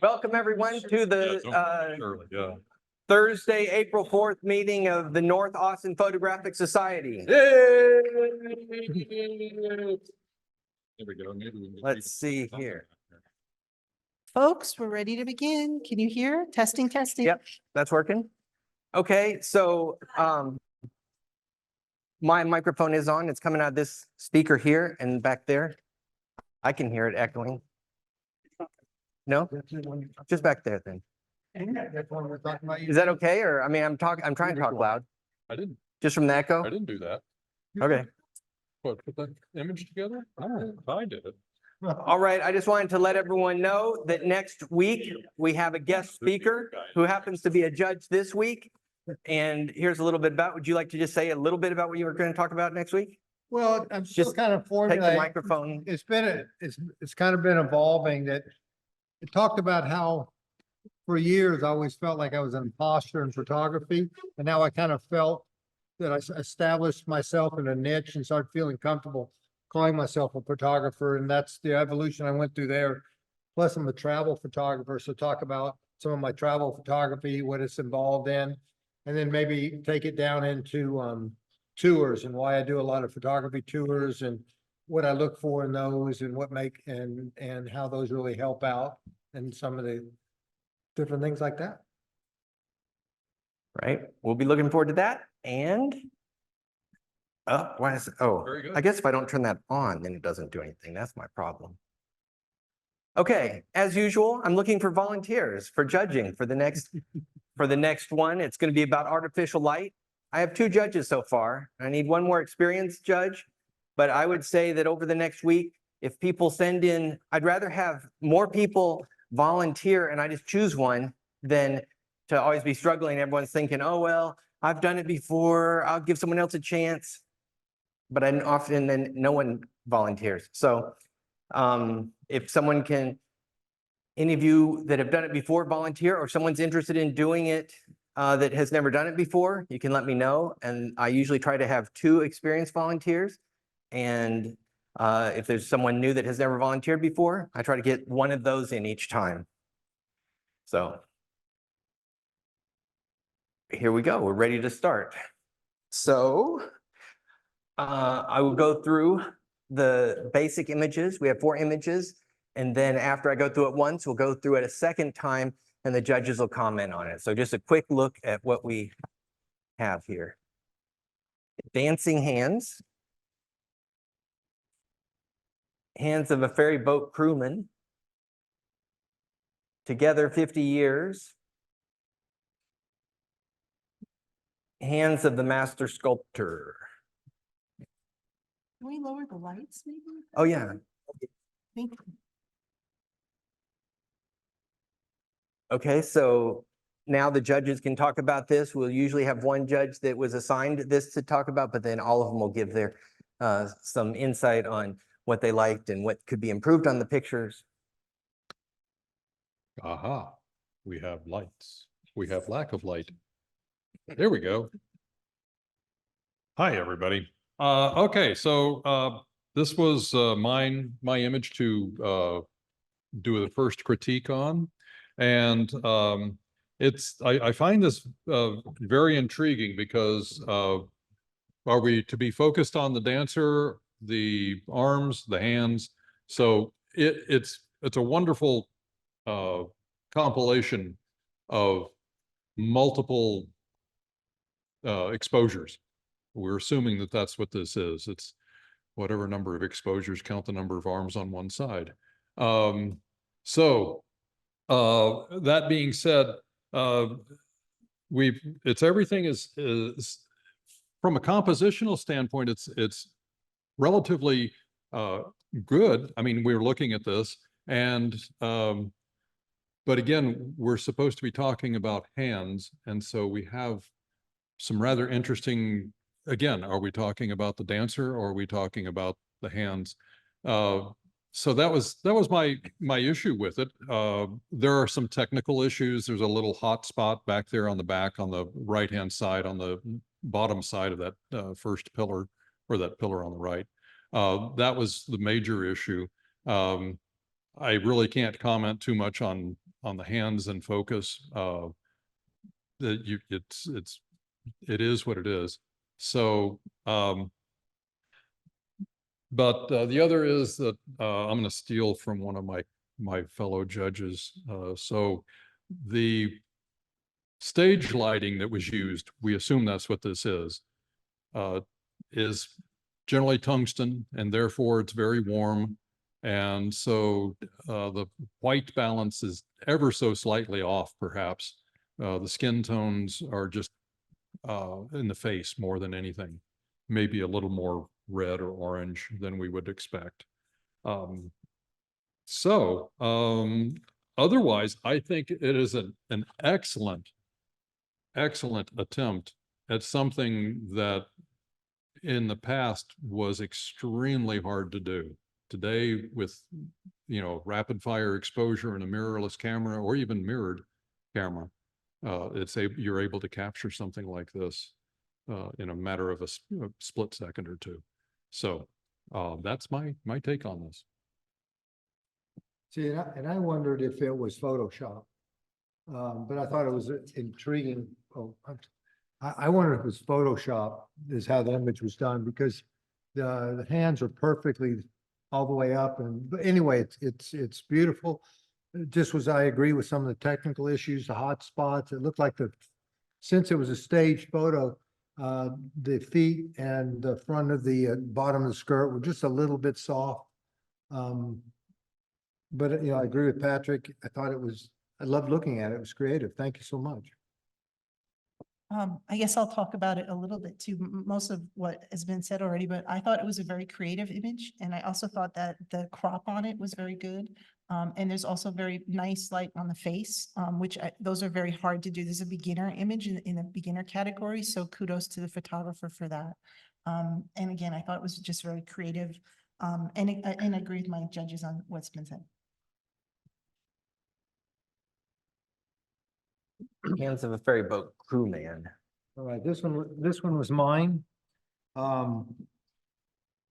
Welcome everyone to the Yeah. Thursday, April 4th meeting of the North Austin Photographic Society. There we go. Maybe we can Let's see here. Folks, we're ready to begin. Can you hear? Testing, testing. Yep, that's working. Okay, so my microphone is on. It's coming out of this speaker here and back there. I can hear it echoing. No, just back there then. Is that okay? Or I mean, I'm trying to talk loud. I didn't Just from the echo? do that. Okay. What, put that image together? Oh, I did it. All right, I just wanted to let everyone know that next week we have a guest speaker who happens to be a judge this week. And here's a little bit about, would you like to just say a little bit about what you were going to talk about next week? Well, I'm still Just kind of Take the formulating. microphone. It's been, it's kind of been evolving that it talked about how for years I always felt like I was an imposter in photography. And now I kind of felt that I established myself in a niche and started feeling comfortable calling myself a photographer. And that's the evolution I went through there. Plus I'm a travel photographer. So talk about some of my travel photography, what it's involved in, and then maybe take it down into tours and why I do a lot of photography tours and what I look for in those and what make and how those really help out and some of the different things like that. Right, we'll be looking forward to that. And why is it? Oh, Very good. I guess if I don't turn that on, then it doesn't do anything. That's my problem. Okay, as usual, I'm looking for volunteers for judging for the next one. It's going to be about artificial light. I have 2 judges so far. I need one more experienced judge, but I would say that over the next week, if people send in, I'd rather have more people volunteer and I just choose one than to always be struggling. Everyone's thinking, oh, well, I've done it before. I'll give someone else a chance. But I often then no one volunteers. So if someone can, any of you that have done it before volunteer, or someone's interested in doing it that has never done it before, you can let me know. And I usually try to have 2 experienced volunteers. And if there's someone new that has never volunteered before, I try to get one of those in each time. So here we go. We're ready to start. So I will go through the basic images. We have 4 images. And then after I go through it once, we'll go through it a second time and the judges will comment on it. So just a quick look at what we have here. Dancing hands. Hands of a ferry boat crewman. Together 50 years. Hands of the master sculptor. Can we lower the lights maybe? Oh, yeah. Thank you. Okay, so now the judges can talk about this. We'll usually have one judge that was assigned this to talk about, but then all of them will give their some insight on what they liked and what could be improved on the pictures. Aha, we have lights. We have lack of light. There we go. Hi, everybody. Okay, so this was my image to do the first critique on. And I find this very intriguing because are we to be focused on the dancer, the arms, the hands? So it's a wonderful compilation of multiple exposures. We're assuming that that's what this is. It's whatever number of exposures, count the number of arms on one side. That being said, everything is from a compositional standpoint, it's relatively good. I mean, we're looking at this and but again, we're supposed to be talking about hands. And so we have some rather interesting, again, are we talking about the dancer or are we talking about the hands? So that was my issue with it. There are some technical issues. There's a little hot spot back there on the back on the right-hand side, on the bottom side of that first pillar, or that pillar on the right. That was the major issue. I really can't comment too much on the hands in focus, that it is what it is. So, but the other is that I'm going to steal from one of my fellow judges. So the stage lighting that was used, we assume that's what this is generally tungsten, and therefore it's very warm. And so the white balance is ever so slightly off, perhaps. The skin tones are just in the face more than anything, maybe a little more red or orange than we would expect. Otherwise, I think it is an excellent attempt at something that in the past was extremely hard to do. Today, with rapid fire exposure and a mirrorless camera or even mirrored camera, you're able to capture something like this in a matter of a split second or two. So that's my take on this. See, and I wondered if it was Photoshop, but I thought it was intriguing. Oh, I wonder if it was Photoshop is how the image was done, because the hands are perfectly all the way up. But anyway, it's beautiful. Just was, I agree with some of the technical issues, the hot spots. It looked like since it was a staged photo, the feet and the front of the bottom of the skirt were just a little bit soft. But I agree with Patrick. I loved looking at it. It was creative. Thank you so much. I guess I'll talk about it a little bit too. Most of what has been said already, but I thought it was a very creative image. And I also thought that the crop on it was very good. And there's also very nice light on the face, those are very hard to do. There's a beginner image in the beginner category. So kudos to the photographer for that. And again, I thought it was just very creative. And I agree with my judges on what's been said. Hands of a ferry boat crewman. All right, this one was mine.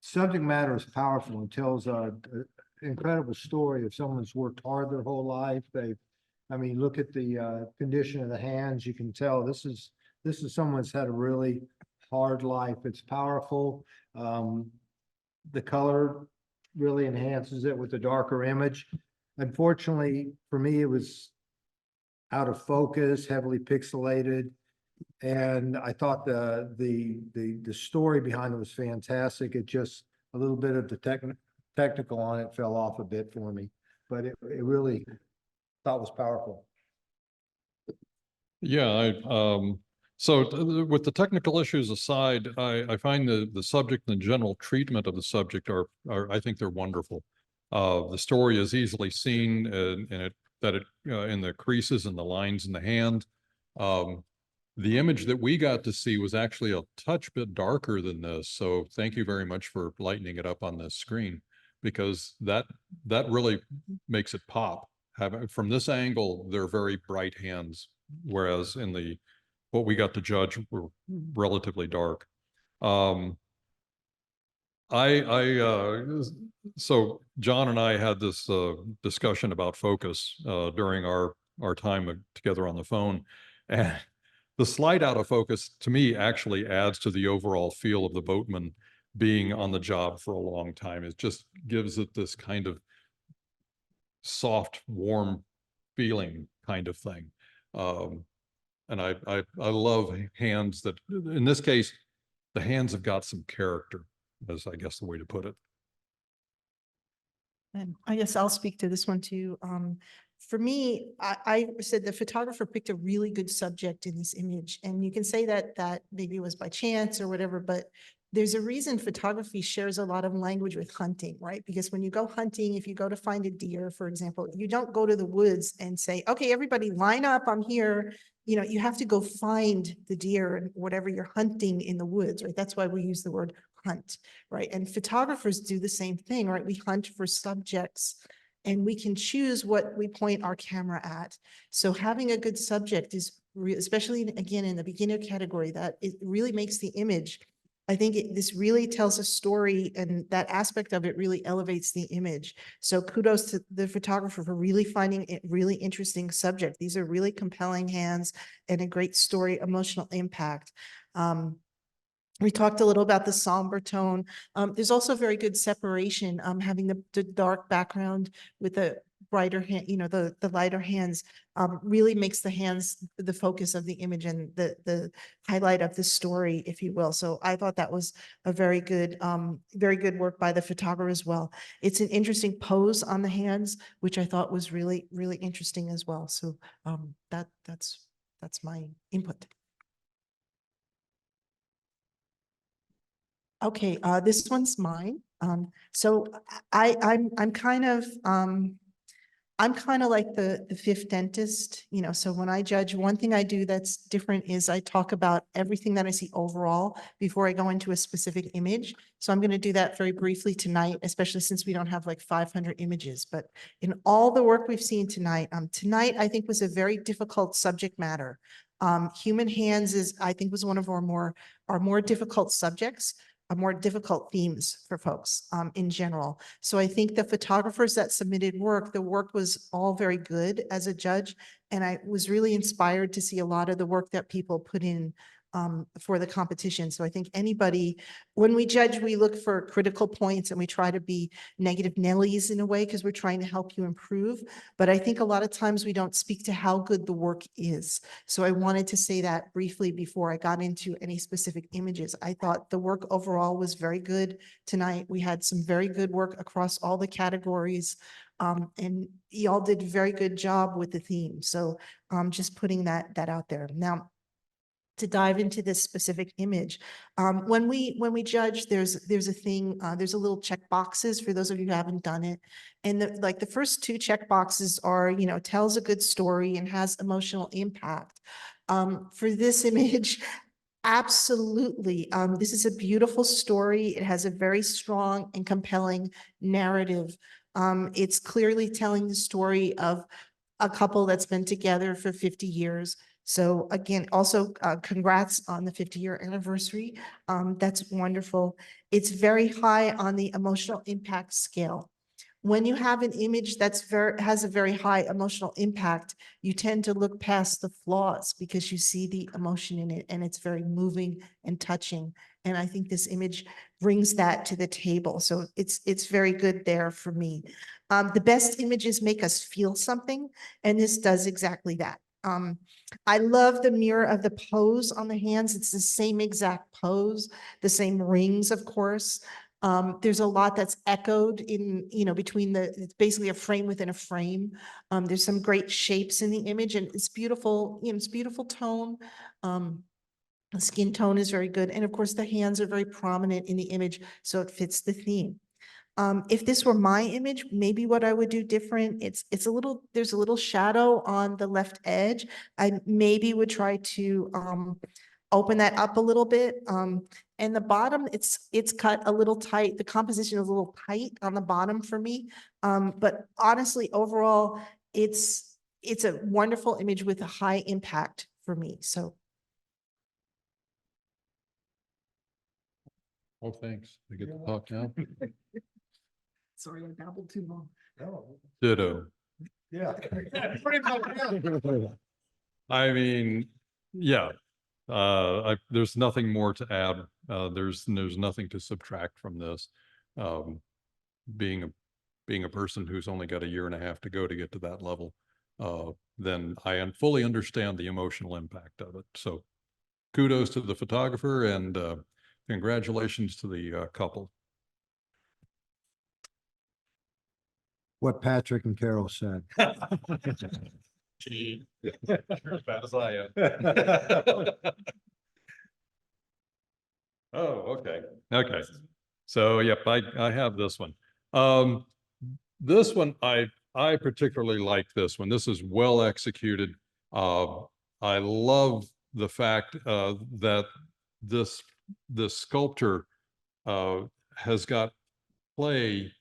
Subject matter is powerful and tells an incredible story of someone's worked hard their whole life. Look at the condition of the hands. You can tell this is someone's had a really hard life. It's powerful. The color really enhances it with the darker image. Unfortunately, for me, it was out of focus, heavily pixelated. And I thought the story behind it was fantastic. It just, a little bit of the technical on it fell off a bit for me, but it really thought was powerful. Yeah, with the technical issues aside, I find the subject and the general treatment of the subject are I think they're wonderful. The story is easily seen in the creases and the lines in the hand. The image that we got to see was actually a touch bit darker than this. So thank you very much for lightening it up on this screen, because that really makes it pop. From this angle, they're very bright hands, whereas in what we got to judge were relatively dark. So John and I had this discussion about focus during our time together on the phone, and the slide out of focus to me actually adds to the overall feel of the boatman being on the job for a long time. It just gives it this kind of soft, warm feeling kind of thing. And I love hands that, in this case, the hands have got some character, is I guess the way to put it. And I guess I'll speak to this one too. For me, I said the photographer picked a really good subject in this image, and you can say that maybe it was by chance or whatever, but there's a reason photography shares a lot of language with hunting, right? Because when you go hunting, if you go to find a deer, for example, you don't go to the woods and say, okay, everybody line up, I'm here. You have to go find the deer and whatever you're hunting in the woods, right? That's why we use the word hunt, right? And photographers do the same thing, right? We hunt for subjects and we can choose what we point our camera at. So having a good subject is, especially again, in the beginner category, that it really makes the image I think this really tells a story, and that aspect of it really elevates the image. So kudos to the photographer for really finding it really interesting subject. These are really compelling hands and a great story, emotional impact. We talked a little about the somber tone. There's also very good separation, having the dark background with the brighter hand, the lighter hands, really makes the hands the focus of the image and the highlight of the story, if you will. So I thought that was a very good work by the photographer as well. It's an interesting pose on the hands, which I thought was really, really interesting as well. So that's my input. Okay, this one's mine. So I'm kind of like the fifth dentist, so when I judge, one thing I do that's different is I talk about everything that I see overall before I go into a specific image. So I'm going to do that very briefly tonight, especially since we don't have like 500 images. But in all the work we've seen tonight, I think was a very difficult subject matter. Human hands I think was one of our more difficult subjects, more difficult themes for folks in general. So I think the photographers that submitted work, the work was all very good as a judge. And I was really inspired to see a lot of the work that people put in for the competition. So I think anybody, when we judge, we look for critical points and we try to be negative Nellies in a way, because we're trying to help you improve. But I think a lot of times we don't speak to how good the work is. So I wanted to say that briefly before I got into any specific images. I thought the work overall was very good tonight. We had some very good work across all the categories. And y'all did a very good job with the theme. So just putting that out there. Now, to dive into this specific image. When we judge, there's a thing, there's a little check boxes for those of you who haven't done it. And the first two check boxes are, tells a good story and has emotional impact. For this image, absolutely. This is a beautiful story. It has a very strong and compelling narrative. It's clearly telling the story of a couple that's been together for 50 years. So again, also congrats on the 50-year anniversary. That's wonderful. It's very high on the emotional impact scale. When you have an image has a very high emotional impact, you tend to look past the flaws because you see the emotion in it and it's very moving and touching. And I think this image brings that to the table. So it's very good there for me. The best images make us feel something, and this does exactly that. I love the mirror of the pose on the hands. It's the same exact pose, the same rings, of course. There's a lot that's echoed in, between it's basically a frame within a frame. There's some great shapes in the image and it's beautiful, it's beautiful tone. The skin tone is very good. And of course the hands are very prominent in the image, so it fits the theme. If this were my image, maybe what I would do different, there's a little shadow on the left edge. I maybe would try to open that up a little bit. And the bottom, it's cut a little tight. The composition is a little tight on the bottom for me. But honestly, overall, it's a wonderful image with a high impact for me. So. Oh, thanks. I get to talk now. Sorry, I babbled too long. Ditto. Yeah. I mean, yeah, there's nothing more to add. There's nothing to subtract from this. Being a person who's only got a year and a half to go to get to that level, then I fully understand the emotional impact of it. So kudos to the photographer and congratulations to the couple. What Patrick and Carol said. As bad as I am. Oh, okay. Okay. So, yep, I have this one. This one, I particularly like this one. This is well executed. I love the fact that this sculptor has got clay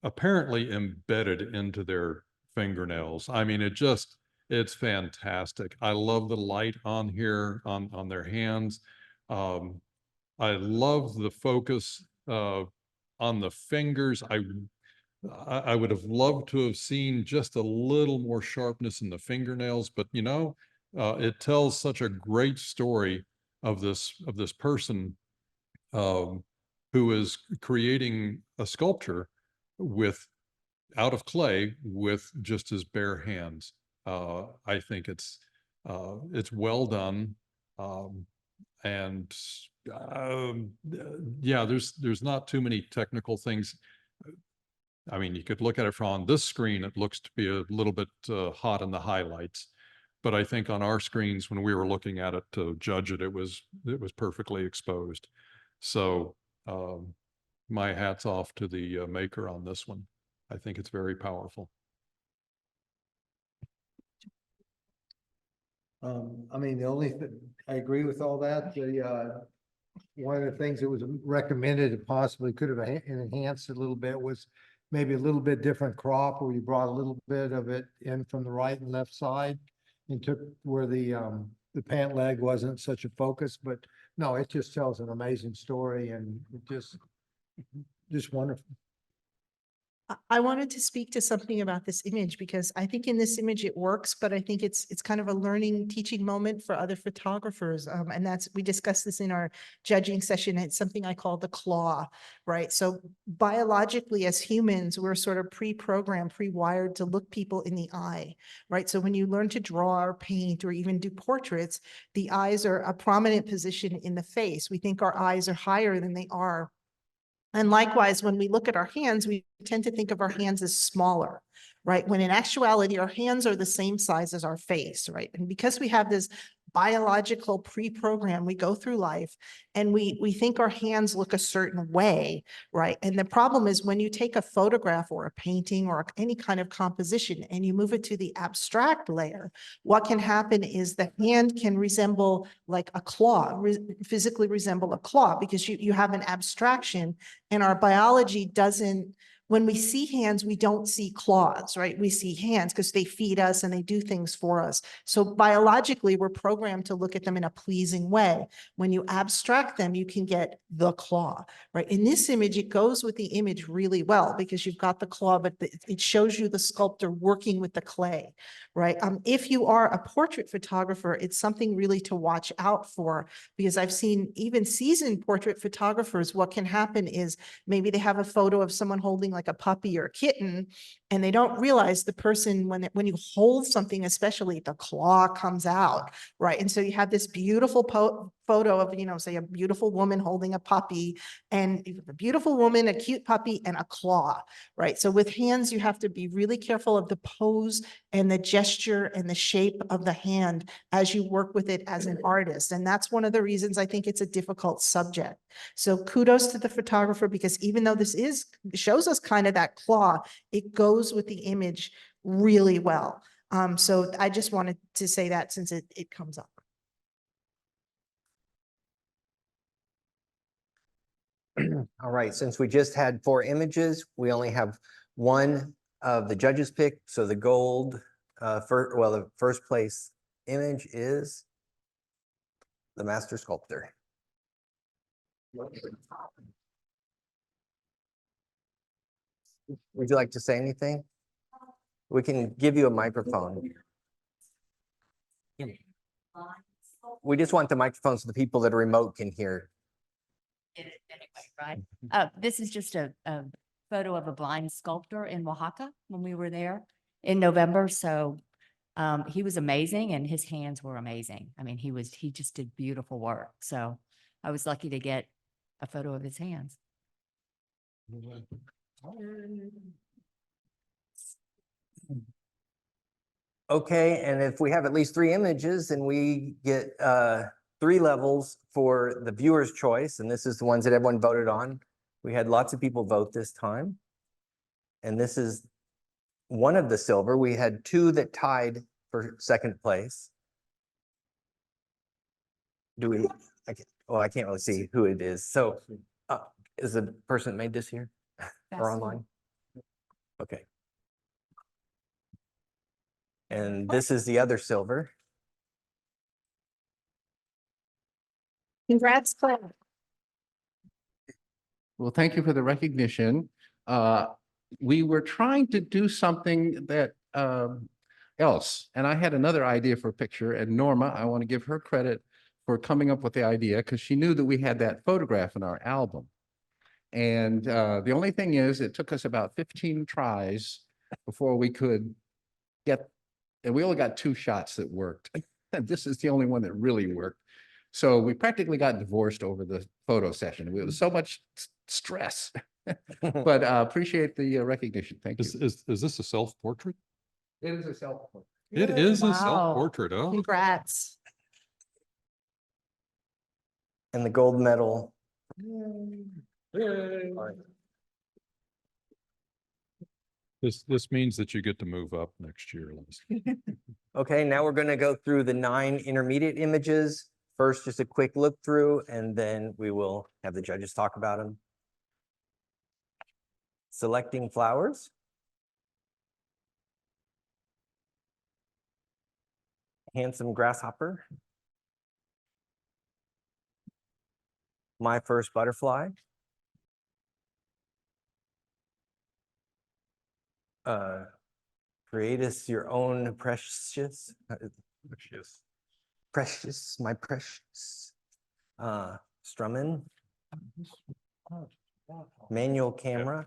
apparently embedded into their fingernails. I mean, it's fantastic. I love the light on here on their hands. I I love the focus on the fingers. I would have loved to have seen just a little more sharpness in the fingernails, but you know, it tells such a great story of this person who is creating a sculpture with out of clay with just his bare hands. I think it's well done. And yeah, there's not too many technical things. I mean, you could look at it from on this screen, it looks to be a little bit hot in the highlights. But I think on our screens, when we were looking at it to judge it, it was perfectly exposed. So my hat's off to the maker on this one. I think it's very powerful. I mean, the only thing, I agree with all that. One of the things that was recommended and possibly could have enhanced a little bit was maybe a little bit different crop where you brought a little bit of it in from the right and left side and took where the pant leg wasn't such a focus, but no, it just tells an amazing story and just wonderful. I wanted to speak to something about this image because I think in this image it works, but I think it's kind of a learning, teaching moment for other photographers. And we discussed this in our judging session. It's something I call the claw, right? So biologically as humans, we're sort of pre-programmed, pre-wired to look people in the eye, right? So when you learn to draw or paint or even do portraits, the eyes are a prominent position in the face. We think our eyes are higher than they are. And likewise, when we look at our hands, we tend to think of our hands as smaller, right? When in actuality, our hands are the same size as our face, right? And because we have this biological pre-program, we go through life and we think our hands look a certain way, right? And the problem is when you take a photograph or a painting or any kind of composition and you move it to the abstract layer, what can happen is the hand can resemble like a claw, physically resemble a claw because you have an abstraction and our biology doesn't. When we see hands, we don't see claws, right? We see hands because they feed us and they do things for us. So biologically, we're programmed to look at them in a pleasing way. When you abstract them, you can get the claw, right? In this image, it goes with the image really well because you've got the claw, but it shows you the sculptor working with the clay, right? If you are a portrait photographer, it's something really to watch out for because I've seen even seasoned portrait photographers, what can happen is maybe they have a photo of someone holding like a puppy or a kitten, and they don't realize the person, when you hold something, especially the claw comes out, right? And so you have this beautiful photo of, you know, say a beautiful woman holding a puppy and a beautiful woman, a cute puppy and a claw, right? So with hands, you have to be really careful of the pose and the gesture and the shape of the hand as you work with it as an artist. And that's one of the reasons I think it's a difficult subject. So kudos to the photographer, because even though this shows us kind of that claw, it goes with the image really well. So I just wanted to say that since it comes up. All right, since we just had 4 images, we only have one of the judges pick. So the gold, the first place image is the master sculptor. Would you like to say anything? We can give you a microphone. We just want the microphone so the people that are remote can hear. Anyway, right? This is just a photo of a blind sculptor in Oaxaca when we were there in November. So he was amazing and his hands were amazing. I mean, he just did beautiful work. So I was lucky to get a photo of his hands. Okay, and if we have at least 3 images, then we get 3 levels for the viewer's choice, and this is the ones that everyone voted on. We had lots of people vote this time. And this is one of the silver. We had 2 that tied for second place. I can't really see who it is. So is the person that made this here or online? Okay. And this is the other silver. Congrats, Claire. Well, thank you for the recognition. We were trying to do something that else, and I had another idea for a picture, and Norma, I want to give her credit for coming up with the idea because she knew that we had that photograph in our album. And the only thing is, it took us about 15 tries before we could get, and we only got 2 shots that worked. And this is the only one that really worked. So we practically got divorced over the photo session. It was so much stress. But appreciate the recognition. Thank you. Is this a self-portrait? It is a self-portrait. It is a Wow. self-portrait. Oh, Congrats. And the gold medal. this means that you get to move up next year, Leslie. Okay, now we're gonna go through the 9 intermediate images. First, just a quick look through, and then we will have the judges talk about them. Selecting flowers. Handsome grasshopper. My first butterfly. Create us your own precious. Precious, my precious. Strummin. Manual camera.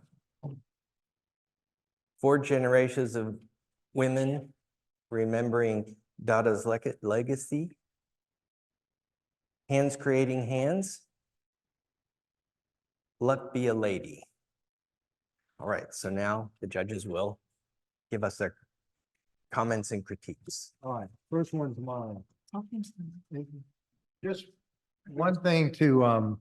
4 generations of women remembering Dada's legacy. Hands creating hands. Luck be a lady. All right, so now the judges will give us their comments and critiques. All right, first one's mine. Just one thing to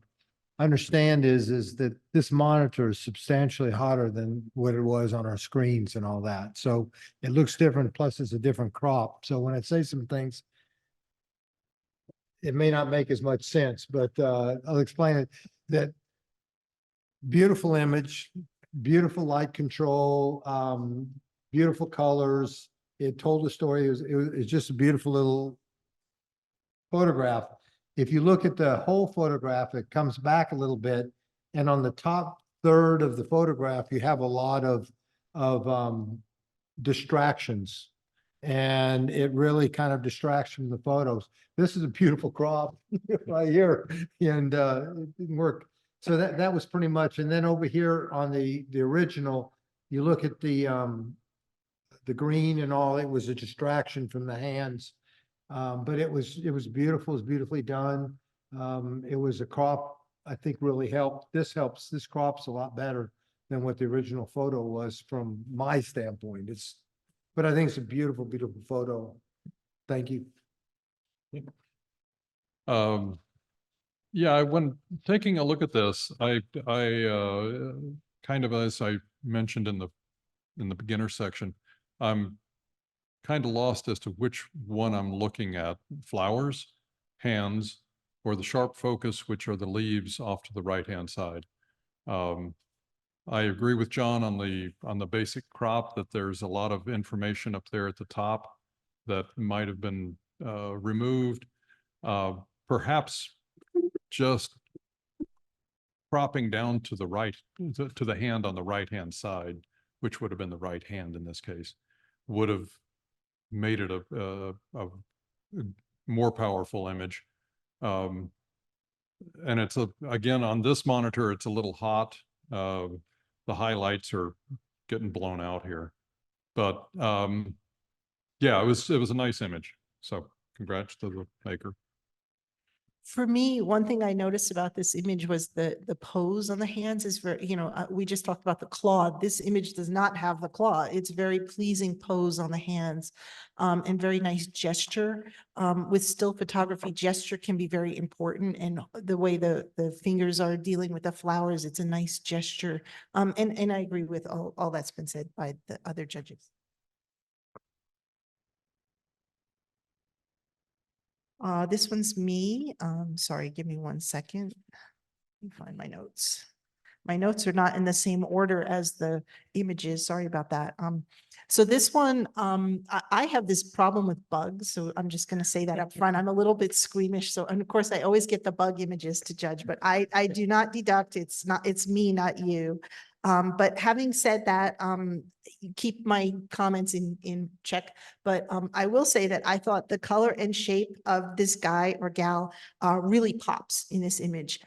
understand is that this monitor is substantially hotter than what it was on our screens and all that. So it looks different, plus it's a different crop. So when I say some things, it may not make as much sense, but I'll explain it. That beautiful image, beautiful light control, beautiful colors. It told the story. It's just a beautiful little photograph. If you look at the whole photograph, it comes back a little bit. And on the top third of the photograph, you have a lot of distractions. And it really kind of distracts from the photos. This is a beautiful crop right here, and it didn't work. So that was pretty much. And then over here on the original, you look at the green and all, it was a distraction from the hands. But it was beautiful, it was beautifully done. It was a crop, I think really helped. This crop's a lot better than what the original photo was from my standpoint. But I think it's a beautiful, beautiful photo. Thank you. Yeah, when taking a look at this, I kind of, as I mentioned in the beginner section, I'm kind of lost as to which one I'm looking at: flowers, hands, or the sharp focus, which are the leaves off to the right-hand side. I agree with John on the basic crop that there's a lot of information up there at the top that might have been removed. Perhaps just cropping down to the right, to the hand on the right-hand side, which would have been the right hand in this case, would have made it a more powerful image. And it's again, on this monitor, it's a little hot. The highlights are getting blown out here, but yeah, it was a nice image. So congrats to the maker. For me, one thing I noticed about this image was the pose on the hands is very, we just talked about the claw. This image does not have the claw. It's very pleasing pose on the hands, and very nice gesture. With still photography, gesture can be very important, and the way the fingers are dealing with the flowers, it's a nice gesture. And I agree with all that's been said by the other judges. This one's me. Sorry, give me 1 second. Let me find my notes. my notes are not in the same order as the images. Sorry about that. So this one, I have this problem with bugs, so I'm just going to say that up front. I'm a little bit squeamish. So, and of course, I always get the bug images to judge, but I do not deduct. It's me, not you. But having said that, keep my comments in check. But I will say that I thought the color and shape of this guy or gal really pops in this image.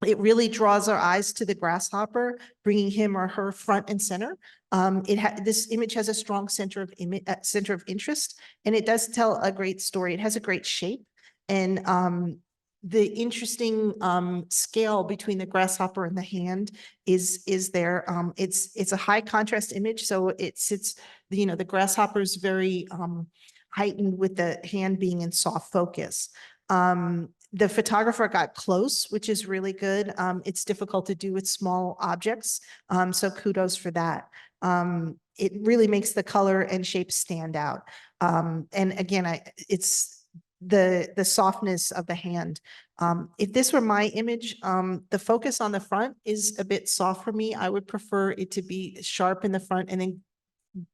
It really draws our eyes to the grasshopper, bringing him or her front and center. This image has a strong center of interest, and it does tell a great story. It has a great shape, and the interesting scale between the grasshopper and the hand is there. It's a high contrast image, so it sits. The grasshopper is very heightened with the hand being in soft focus. The photographer got close, which is really good. It's difficult to do with small objects. So kudos for that. It really makes the color and shape stand out. And again, it's the softness of the hand. If this were my image, the focus on the front is a bit soft for me. I would prefer it to be sharp in the front and then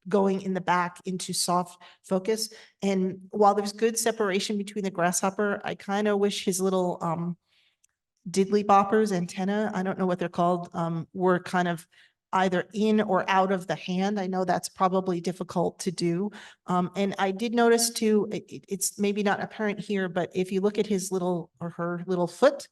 going in the back into soft focus. And while there's good separation between the grasshopper, I kind of wish his little diddly boppers, antenna, I don't know what they're called, were kind of either in or out of the hand. I know that's probably difficult to do. And I did notice too, it's maybe not apparent here, but if you look at his little or her little foot,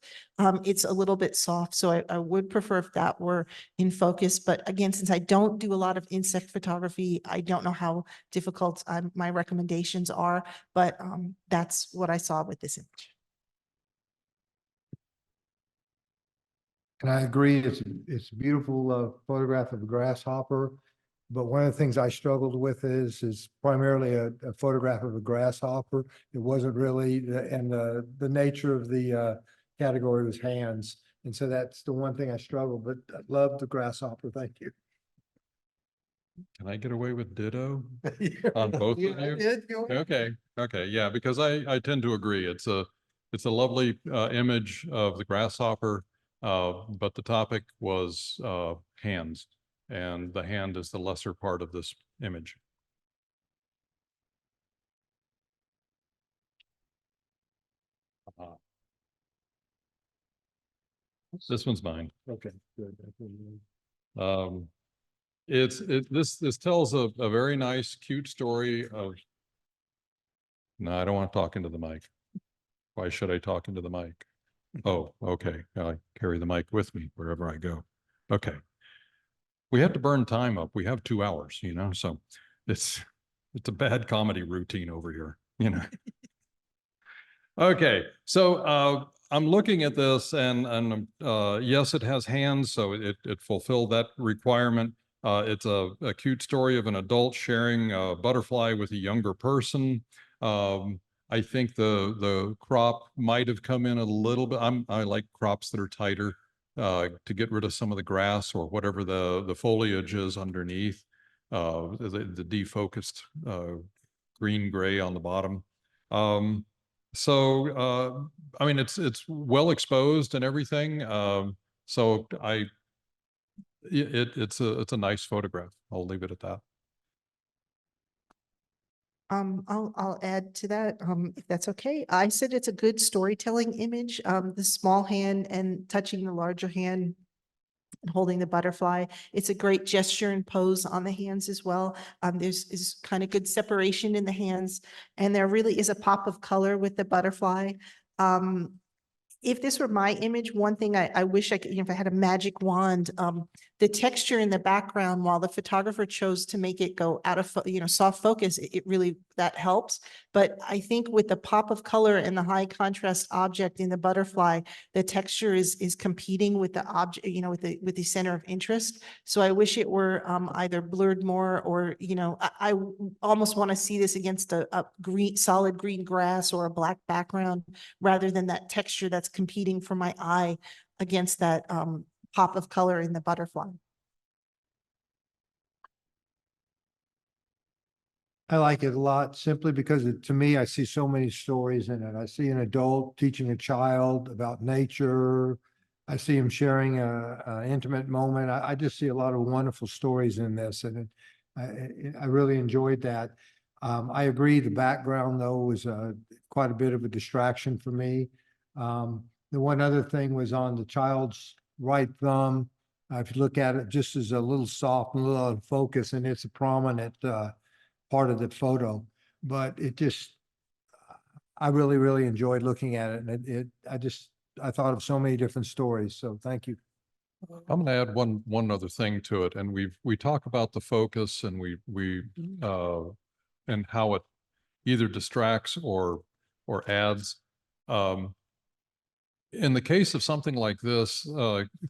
it's a little bit soft. So I would prefer if that were in focus. But again, since I don't do a lot of insect photography, I don't know how difficult my recommendations are, but that's what I saw with this image. And I agree, it's a beautiful photograph of a grasshopper. But one of the things I struggled with is primarily a photograph of a grasshopper. It wasn't really, and the nature of the category was hands. And so that's the one thing I struggled, but I love the grasshopper. Thank you. Can I get away with ditto on both of you? Okay. Okay, yeah, because I tend to agree. It's a lovely image of the grasshopper, but the topic was hands, and the hand is the lesser part of this image. This one's mine. Okay, good. This tells a very nice, cute story of. No, I don't want to talk into the mic. Why should I talk into the mic? Oh, okay. I carry the mic with me wherever I go. Okay. We have to burn time up. We have 2 hours, so it's a bad comedy routine over here, Okay, so I'm looking at this and yes, it has hands, so it fulfilled that requirement. It's a cute story of an adult sharing a butterfly with a younger person. I think the crop might have come in a little bit. I like crops that are tighter to get rid of some of the grass or whatever the foliage is underneath. The defocused green gray on the bottom. So I mean, it's well exposed and everything. So it's a nice photograph. I'll leave it at that. I'll add to that, if that's okay. I said it's a good storytelling image. The small hand and touching the larger hand and holding the butterfly. It's a great gesture and pose on the hands as well. There's kind of good separation in the hands, and there really is a pop of color with the butterfly. If this were my image, one thing I wish I could, if I had a magic wand, the texture in the background, while the photographer chose to make it go out of, soft focus, it really, that helps. But I think with the pop of color and the high contrast object in the butterfly, the texture is competing with the object, with the center of interest. So I wish it were either blurred more or, I almost want to see this against a solid green grass or a black background rather than that texture that's competing for my eye against that pop of color in the butterfly. I like it a lot simply because to me, I see so many stories in it. I see an adult teaching a child about nature, I see him sharing a intimate moment. I just see a lot of wonderful stories in this, and I really enjoyed that. I agree, the background though was quite a bit of a distraction for me. The one other thing was on the child's right thumb. If you look at it, just as a little soft, a little out of focus, and it's a prominent part of the photo. But it just, I really, really enjoyed looking at it, and I thought of so many different stories. So thank you. I'm gonna add one other thing to it, and we talk about the focus and and how it either distracts or adds. In the case of something like this,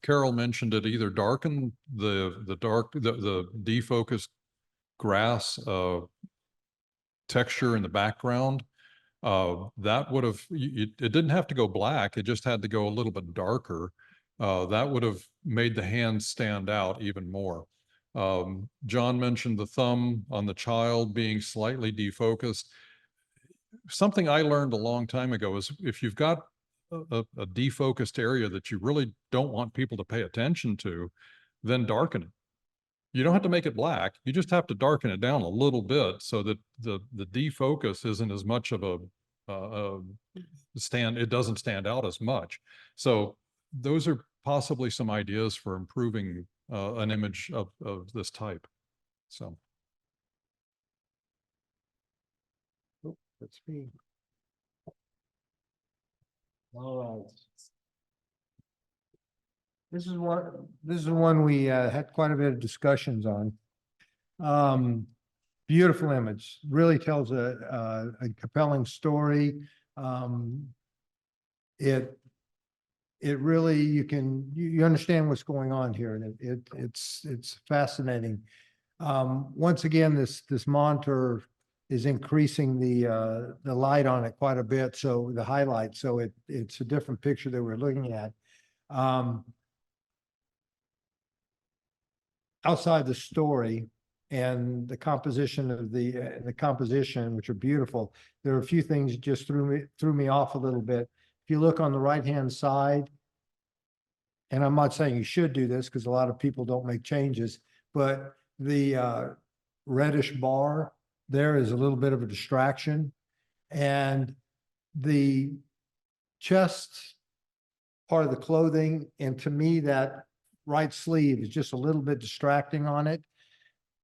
Carol mentioned it either darken the defocused grass texture in the background. That would have, it didn't have to go black, it just had to go a little bit darker. That would have made the hands stand out even more. John mentioned the thumb on the child being slightly defocused. Something I learned a long time ago is if you've got a defocused area that you really don't want people to pay attention to, then darken it. You don't have to make it black. You just have to darken it down a little bit so that the defocus isn't as much of a it doesn't stand out as much. So those are possibly some ideas for improving an image of this type. So. Oh, that's me. All right. This is one we had quite a bit of discussions on. Beautiful image, really tells a compelling story. It really, you understand what's going on here, and it's fascinating. Once again, this monitor is increasing the light on it quite a bit, so the highlight, so it's a different picture that we're looking at. Outside the story and the composition of the composition, which are beautiful, there are a few things that just threw me off a little bit. If you look on the right-hand side, and I'm not saying you should do this because a lot of people don't make changes, but the reddish bar there is a little bit of a distraction, and the chest part of the clothing, and to me that right sleeve is just a little bit distracting on it.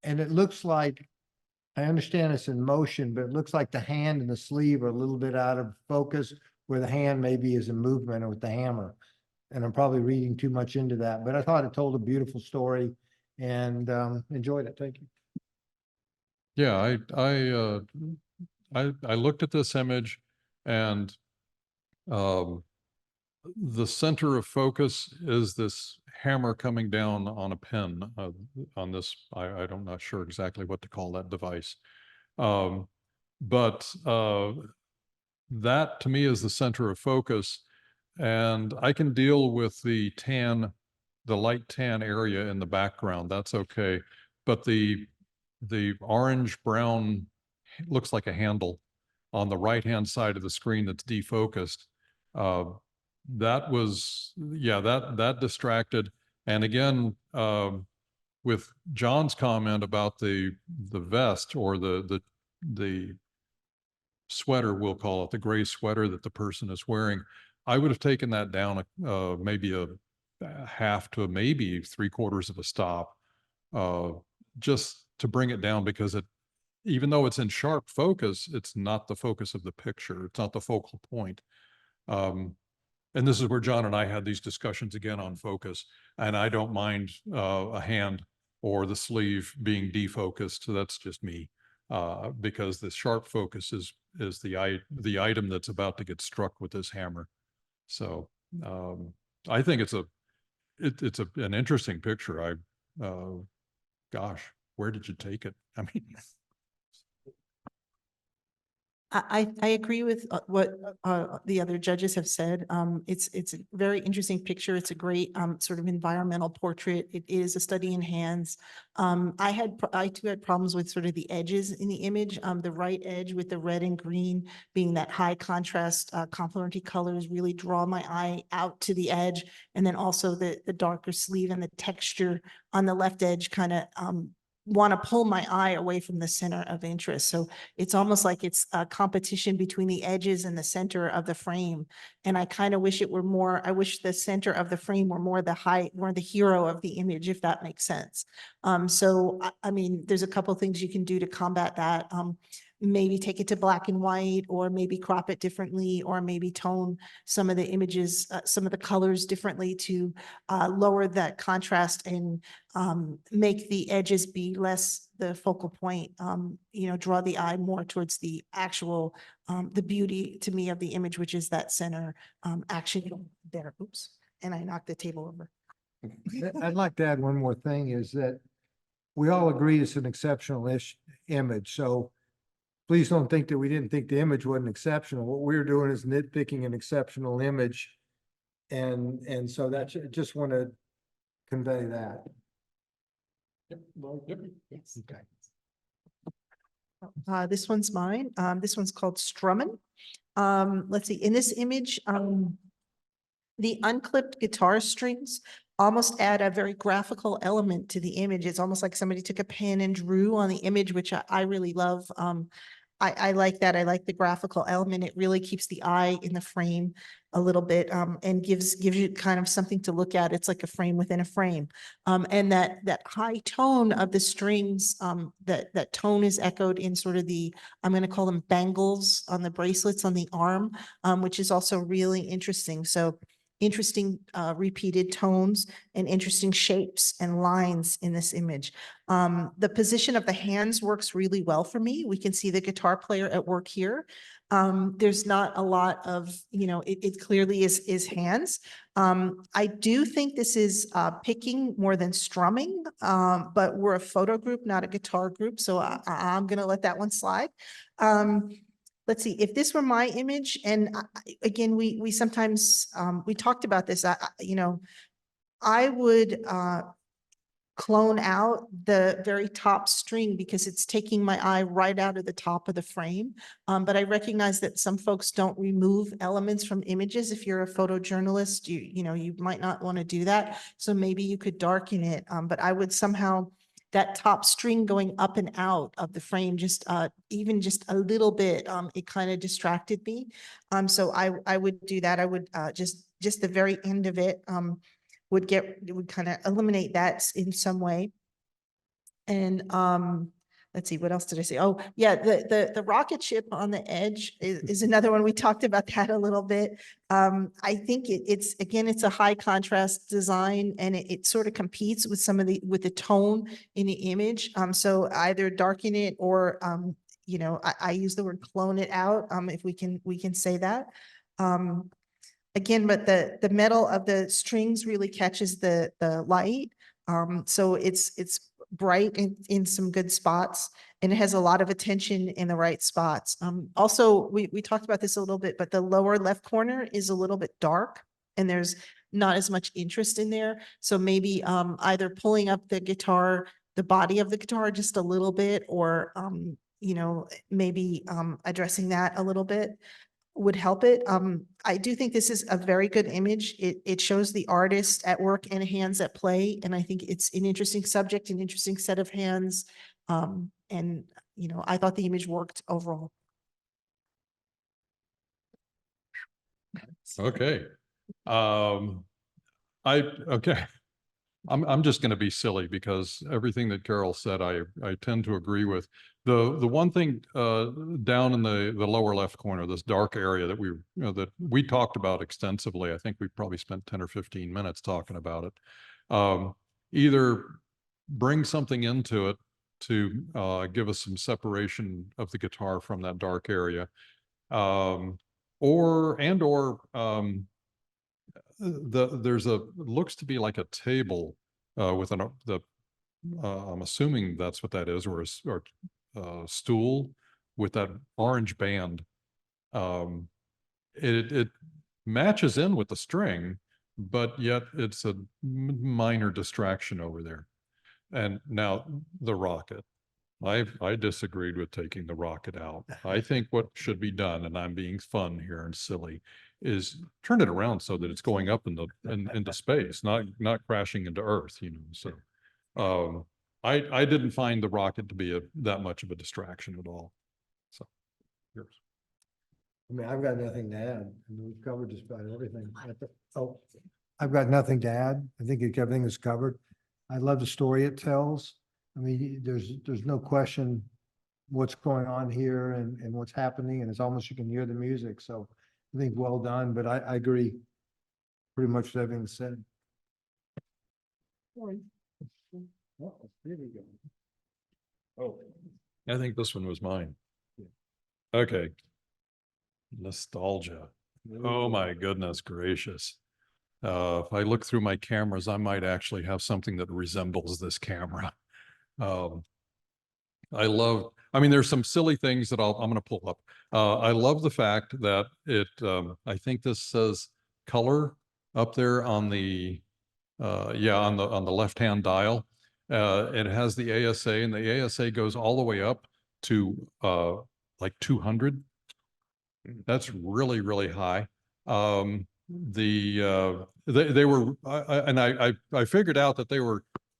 And it looks like, I understand it's in motion, but it looks like the hand and the sleeve are a little bit out of focus, where the hand maybe is in movement with the hammer. And I'm probably reading too much into that, but I thought it told a beautiful story and enjoyed it. Thank you. Yeah, I looked at this image, and the center of focus is this hammer coming down on a pen on this. I'm not sure exactly what to call that device. But that to me is the center of focus, and I can deal with the light tan area in the background. That's okay. But the orange brown looks like a handle on the right-hand side of the screen that's defocused. That was, yeah, that distracted. And again, with John's comment about the vest or the sweater, we'll call it, the gray sweater that the person is wearing, I would have taken that down maybe a half to maybe 3/4 of a stop, just to bring it down, because even though it's in sharp focus, it's not the focus of the picture. It's not the focal point. And this is where John and I had these discussions again on focus, and I don't mind a hand or the sleeve being defocused. So that's just me, because the sharp focus is the item that's about to get struck with this hammer. So I think it's an interesting picture. Gosh, where did you take it? I mean, I agree with what the other judges have said. It's a very interesting picture. It's a great sort of environmental portrait. It is a study in hands. I too had problems with sort of the edges in the image. The right edge with the red and green being that high contrast complementary colors really draw my eye out to the edge. And then also the darker sleeve and the texture on the left edge kind of want to pull my eye away from the center of interest. So it's almost like it's a competition between the edges and the center of the frame. And I kind of wish it were more, I wish the center of the frame were more more the hero of the image, if that makes sense. I mean, there's a couple of things you can do to combat that. Maybe take it to black and white, or maybe crop it differently, or maybe tone some of the images, some of the colors differently to lower that contrast and make the edges be less the focal point, draw the eye more towards the actual, the beauty to me of the image, which is that center action there. Oops. And I knocked the table over. I'd like to add one more thing is that we all agree it's an exceptional-ish image. So please don't think that we didn't think the image wasn't exceptional. What we're doing is nitpicking an exceptional image. And so that's, just want to convey that. Yes. Okay. This one's mine. This one's called Strummin'. Let's see, in this image, the unclipped guitar strings almost add a very graphical element to the image. It's almost like somebody took a pen and drew on the image, which I really love. I like that. I like the graphical element. It really keeps the eye in the frame a little bit, and gives you kind of something to look at. It's like a frame within a frame. And that high tone of the strings, that tone is echoed in sort of I'm going to call them bangles on the bracelets on the arm, which is also really interesting. So interesting repeated tones and interesting shapes and lines in this image. The position of the hands works really well for me. We can see the guitar player at work here. There's not a lot of, it clearly is hands. I do think this is picking more than strumming, but we're a photo group, not a guitar group. So I'm going to let that one slide. Let's see, if this were my image, and again, we sometimes, we talked about this, I would clone out the very top string because it's taking my eye right out of the top of the frame. But I recognize that some folks don't remove elements from images. If you're a photojournalist, you might not want to do that. So maybe you could darken it, but I would somehow, that top string going up and out of the frame, just even just a little bit, it kind of distracted me. So I would do that. I would just the very end of it would kind of eliminate that in some way. And let's see, what else did I say? Oh, yeah, the rocket ship on the edge is another one. We talked about that a little bit. I think it's a high contrast design, and it sort of competes with with the tone in the image. So either darken it or I use the word clone it out, if we can say that. Again, but the metal of the strings really catches the light. So it's bright in some good spots, and it has a lot of attention in the right spots. Also, we talked about this a little bit, but the lower left corner is a little bit dark, and there's not as much interest in there. So maybe either pulling up the body of the guitar just a little bit, or maybe addressing that a little bit would help it. I do think this is a very good image. It shows the artist at work and hands at play. And I think it's an interesting subject, an interesting set of hands. And I thought the image worked overall. Okay. Okay. I'm just going to be silly because everything that Carol said, I tend to agree with. The one thing down in the lower left corner, this dark area that we talked about extensively. I think we probably spent 10 or 15 minutes talking about it. Either bring something into it to give us some separation of the guitar from that dark area, or there's looks to be like a table with I'm assuming that's what that is, or a stool with that orange band. It matches in with the string, but yet it's a minor distraction over there. And now the rocket. I disagreed with taking the rocket out. I think what should be done, and I'm being fun here and silly, is turn it around so that it's going up into space, not crashing into Earth, you know, so. I didn't find the rocket to be that much of a distraction at all. So, yours. I mean, I've got nothing to add. I mean, we've covered just about everything. Oh, I've got nothing to add. I think everything is covered. I love the story it tells. I mean, there's no question what's going on here and what's happening, and it's almost you can hear the music. So I think well done, but I agree pretty much with everything said. Oh, I think this one was mine. Okay. Nostalgia. Oh my goodness gracious. If I look through my cameras, I might actually have something that resembles this camera. I mean, there's some silly things that I'm going to pull up. I love the fact that I think this says color up there on the, on the left-hand dial. It has the ASA, and the ASA goes all the way up to like 200. That's really, really high. They were, I figured out that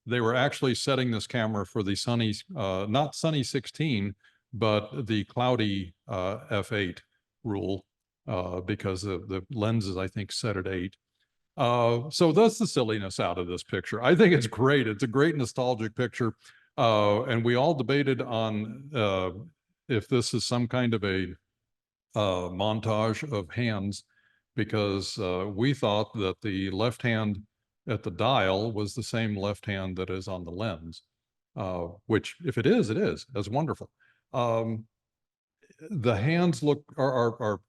they were actually setting this camera for the sunny, not sunny 16, but the cloudy f8 rule, because the lenses, I think, set at 8. So that's the silliness out of this picture. I think it's great. It's a great nostalgic picture. And we all debated on if this is some kind of a montage of hands, because we thought that the left hand at the dial was the same left hand that is on the lens, which if it is, that's wonderful. The hands are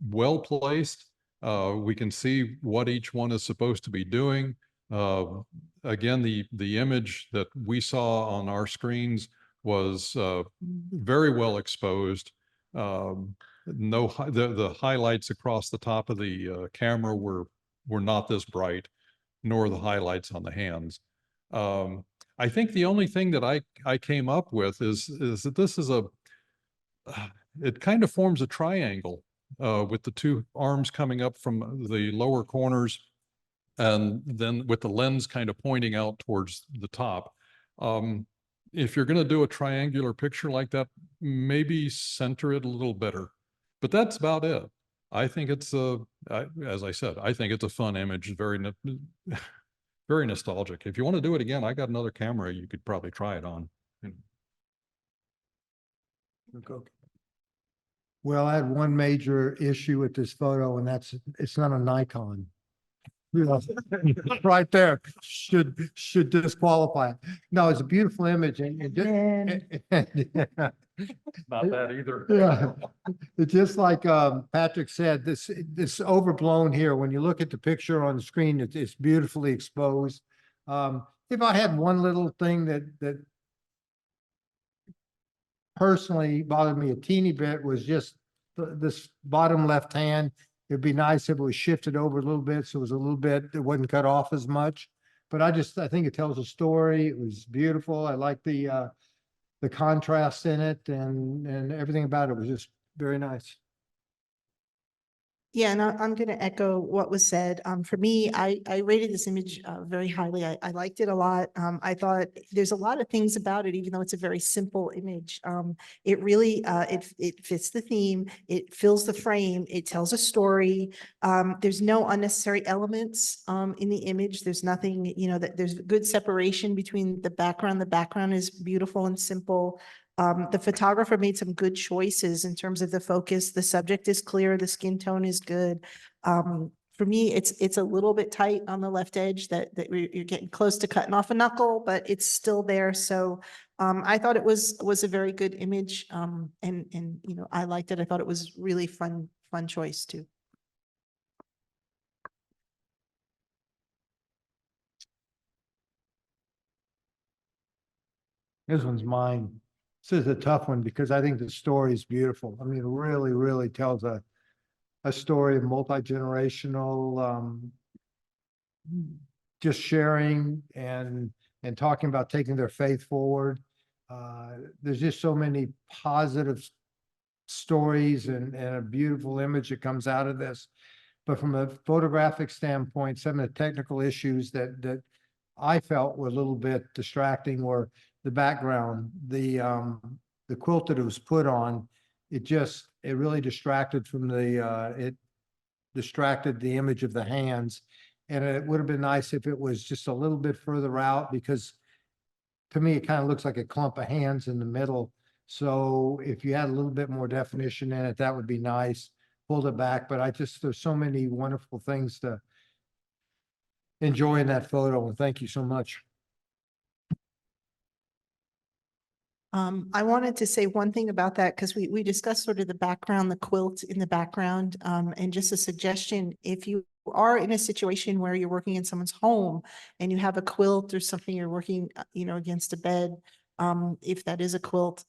well placed. We can see what each one is supposed to be doing. Again, the image that we saw on our screens was very well exposed. The highlights across the top of the camera were not this bright, nor the highlights on the hands. I think the only thing that I came up with is that this is it kind of forms a triangle with the two arms coming up from the lower corners, and then with the lens kind of pointing out towards the top. If you're going to do a triangular picture like that, maybe center it a little better. But that's about it. I think it's as I said, I think it's a fun image, very nostalgic. If you want to do it again, I got another camera you could probably try it on. Well, I had one major issue with this photo, and that's it's not a Nikon. Yeah, right there should disqualify it. No, it's a beautiful image, and Not that either. yeah, it's just like Patrick said. This overblown here. When you look at the picture on the screen, it's beautifully exposed. If I had one little thing that personally bothered me a teeny bit was just this bottom left hand. It'd be nice if it was shifted over a little bit, so it was a little bit, it wasn't cut off as much. But I think it tells a story. It was beautiful. I like the contrast in it, and everything about it was just very nice. Yeah, and I'm going to echo what was said. For me, I rated this image very highly. I liked it a lot. I thought there's a lot of things about it, even though it's a very simple image. It really, it fits the theme. It fills the frame. It tells a story. There's no unnecessary elements in the image. There's nothing, that there's good separation between the background. The background is beautiful and simple. The photographer made some good choices in terms of the focus. The subject is clear. The skin tone is good. For me, it's a little bit tight on the left edge that you're getting close to cutting off a knuckle, but it's still there. So I thought it was a very good image. And I liked it. I thought it was really fun choice too. This one's mine. This is a tough one because I think the story is beautiful. I mean, it really, really tells a story of multi-generational, just sharing and talking about taking their faith forward. There's just so many positive stories and a beautiful image that comes out of this. But from a photographic standpoint, some of the technical issues that I felt were a little bit distracting were the background, the quilt that it was put on. It really distracted from it distracted the image of the hands. And it would have been nice if it was just a little bit further out, because to me, it kind of looks like a clump of hands in the middle. So if you had a little bit more definition in it, that would be nice. Pulled it back, but there's so many wonderful things to enjoy in that photo, and thank you so much. I wanted to say one thing about that because we discussed sort of the background, the quilt in the background, and just a suggestion, if you are in a situation where you're working in someone's home and you have a quilt or something, you're working, against a bed, if that is a quilt,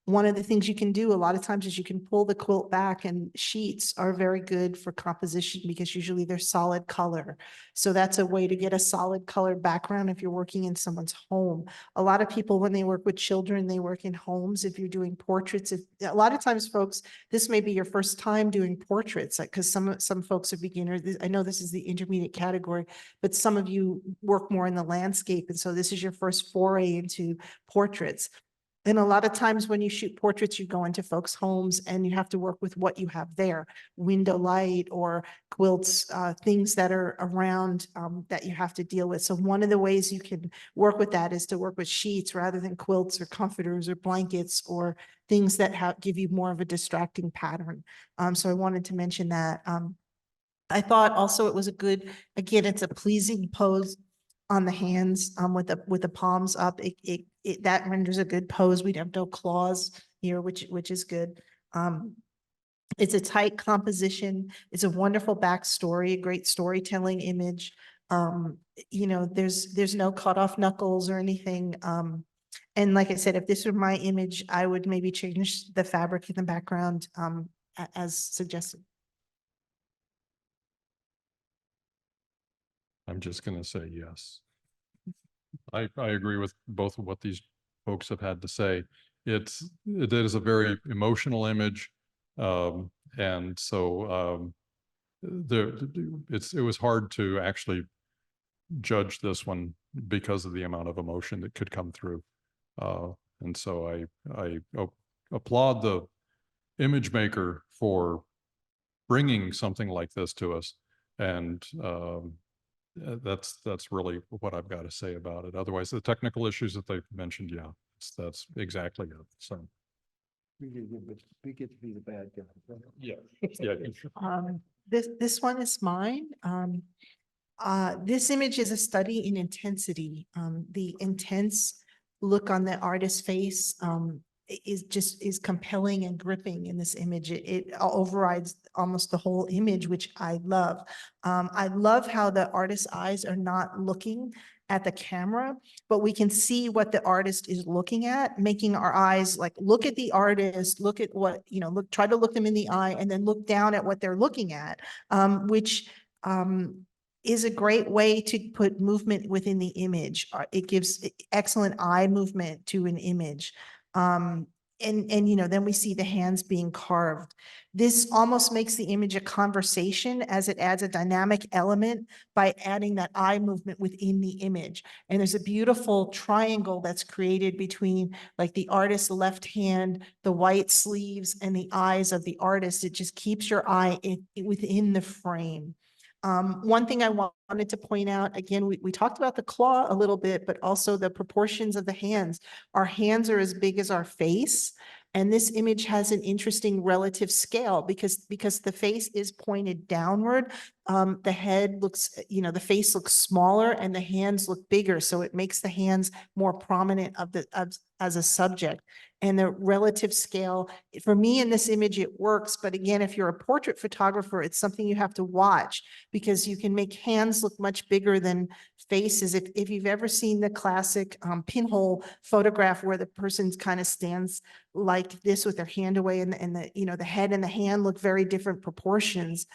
one of the things you can do a lot of times is you can pull the quilt back, and sheets are very good for composition because usually they're solid color. So that's a way to get a solid color background if you're working in someone's home. A lot of people, when they work with children, they work in homes. If you're doing portraits, a lot of times, folks, this may be your first time doing portraits, like, because some folks are beginners. I know this is the intermediate category, but some of you work more in the landscape. And so this is your first foray into portraits. And a lot of times when you shoot portraits, you go into folks' homes and you have to work with what you have there, window light or quilts, things that are around that you have to deal with. So one of the ways you can work with that is to work with sheets rather than quilts or comforters or blankets or things that give you more of a distracting pattern. So I wanted to mention that. I thought also it was again, it's a pleasing pose on the hands, with the palms up. That renders a good pose. We'd have no claws here, which is good. It's a tight composition. It's a wonderful backstory, a great storytelling image. There's no cut off knuckles or anything. And like I said, if this were my image, I would maybe change the fabric in the background, as suggested. I'm just gonna say yes. I agree with both of what these folks have had to say. It is a very emotional image. And so it was hard to actually judge this one because of the amount of emotion that could come through. And so I applaud the image maker for bringing something like this to us. And that's really what I've got to say about it. Otherwise, the technical issues that they've mentioned, yeah, that's exactly it. So We get to be the bad guy. yeah. This one is mine. This image is a study in intensity. The intense look on the artist's face is compelling and gripping in this image. It overrides almost the whole image, which I love. I love how the artist's eyes are not looking at the camera, but we can see what the artist is looking at, making our eyes like look at the artist, look at what, try to look them in the eye and then look down at what they're looking at, which is a great way to put movement within the image. It gives excellent eye movement to an image. And then we see the hands being carved. This almost makes the image a conversation as it adds a dynamic element by adding that eye movement within the image. And there's a beautiful triangle that's created between like the artist's left hand, the white sleeves, and the eyes of the artist. It just keeps your eye within the frame. One thing I wanted to point out, again, we talked about the claw a little bit, but also the proportions of the hands. Our hands are as big as our face. And this image has an interesting relative scale because the face is pointed downward. the head looks, the face looks smaller and the hands look bigger. So it makes the hands more prominent as a subject. And the relative scale, for me in this image, it works. But again, if you're a portrait photographer, it's something you have to watch because you can make hands look much bigger than faces. If you've ever seen the classic pinhole photograph where the person kind of stands like this with their hand away and the head and the hand look very different proportions.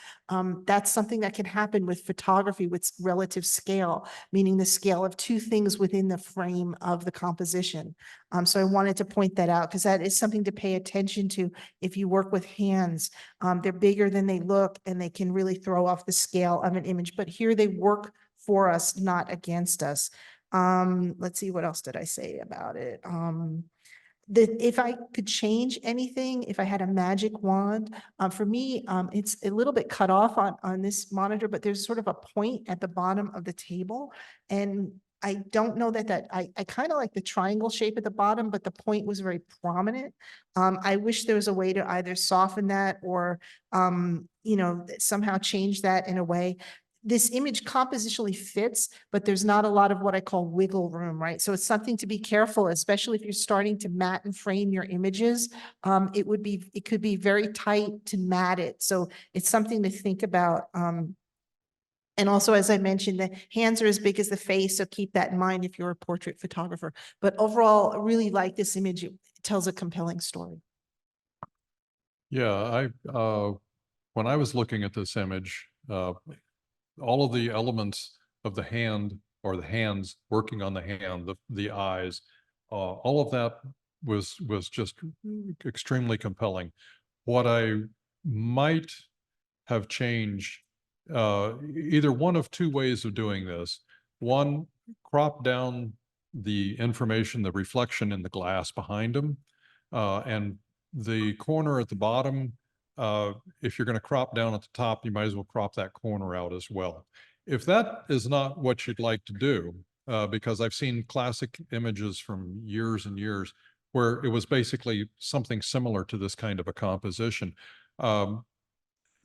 That's something that can happen with photography with relative scale, meaning the scale of two things within the frame of the composition. So I wanted to point that out because that is something to pay attention to if you work with hands. They're bigger than they look and they can really throw off the scale of an image, but here they work for us, not against us. Let's see, what else did I say about it? If I could change anything, if I had a magic wand, for me, it's a little bit cut off on this monitor, but there's sort of a point at the bottom of the table. And I don't know I kind of like the triangle shape at the bottom, but the point was very prominent. I wish there was a way to either soften that or, somehow change that in a way. This image compositionally fits, but there's not a lot of what I call wiggle room, right? So it's something to be careful, especially if you're starting to matte and frame your images. It could be very tight to matte it. So it's something to think about. And also, as I mentioned, the hands are as big as the face. So keep that in mind if you're a portrait photographer. But overall, I really like this image. It tells a compelling story. Yeah, when I was looking at this image, all of the elements of the hand or the hands working on the hand, the eyes, all of that was just extremely compelling. What I might have changed, either one of two ways of doing this. One, crop down the information, the reflection in the glass behind them, and the corner at the bottom, if you're going to crop down at the top, you might as well crop that corner out as well. If that is not what you'd like to do, because I've seen classic images from years and years where it was basically something similar to this kind of a composition.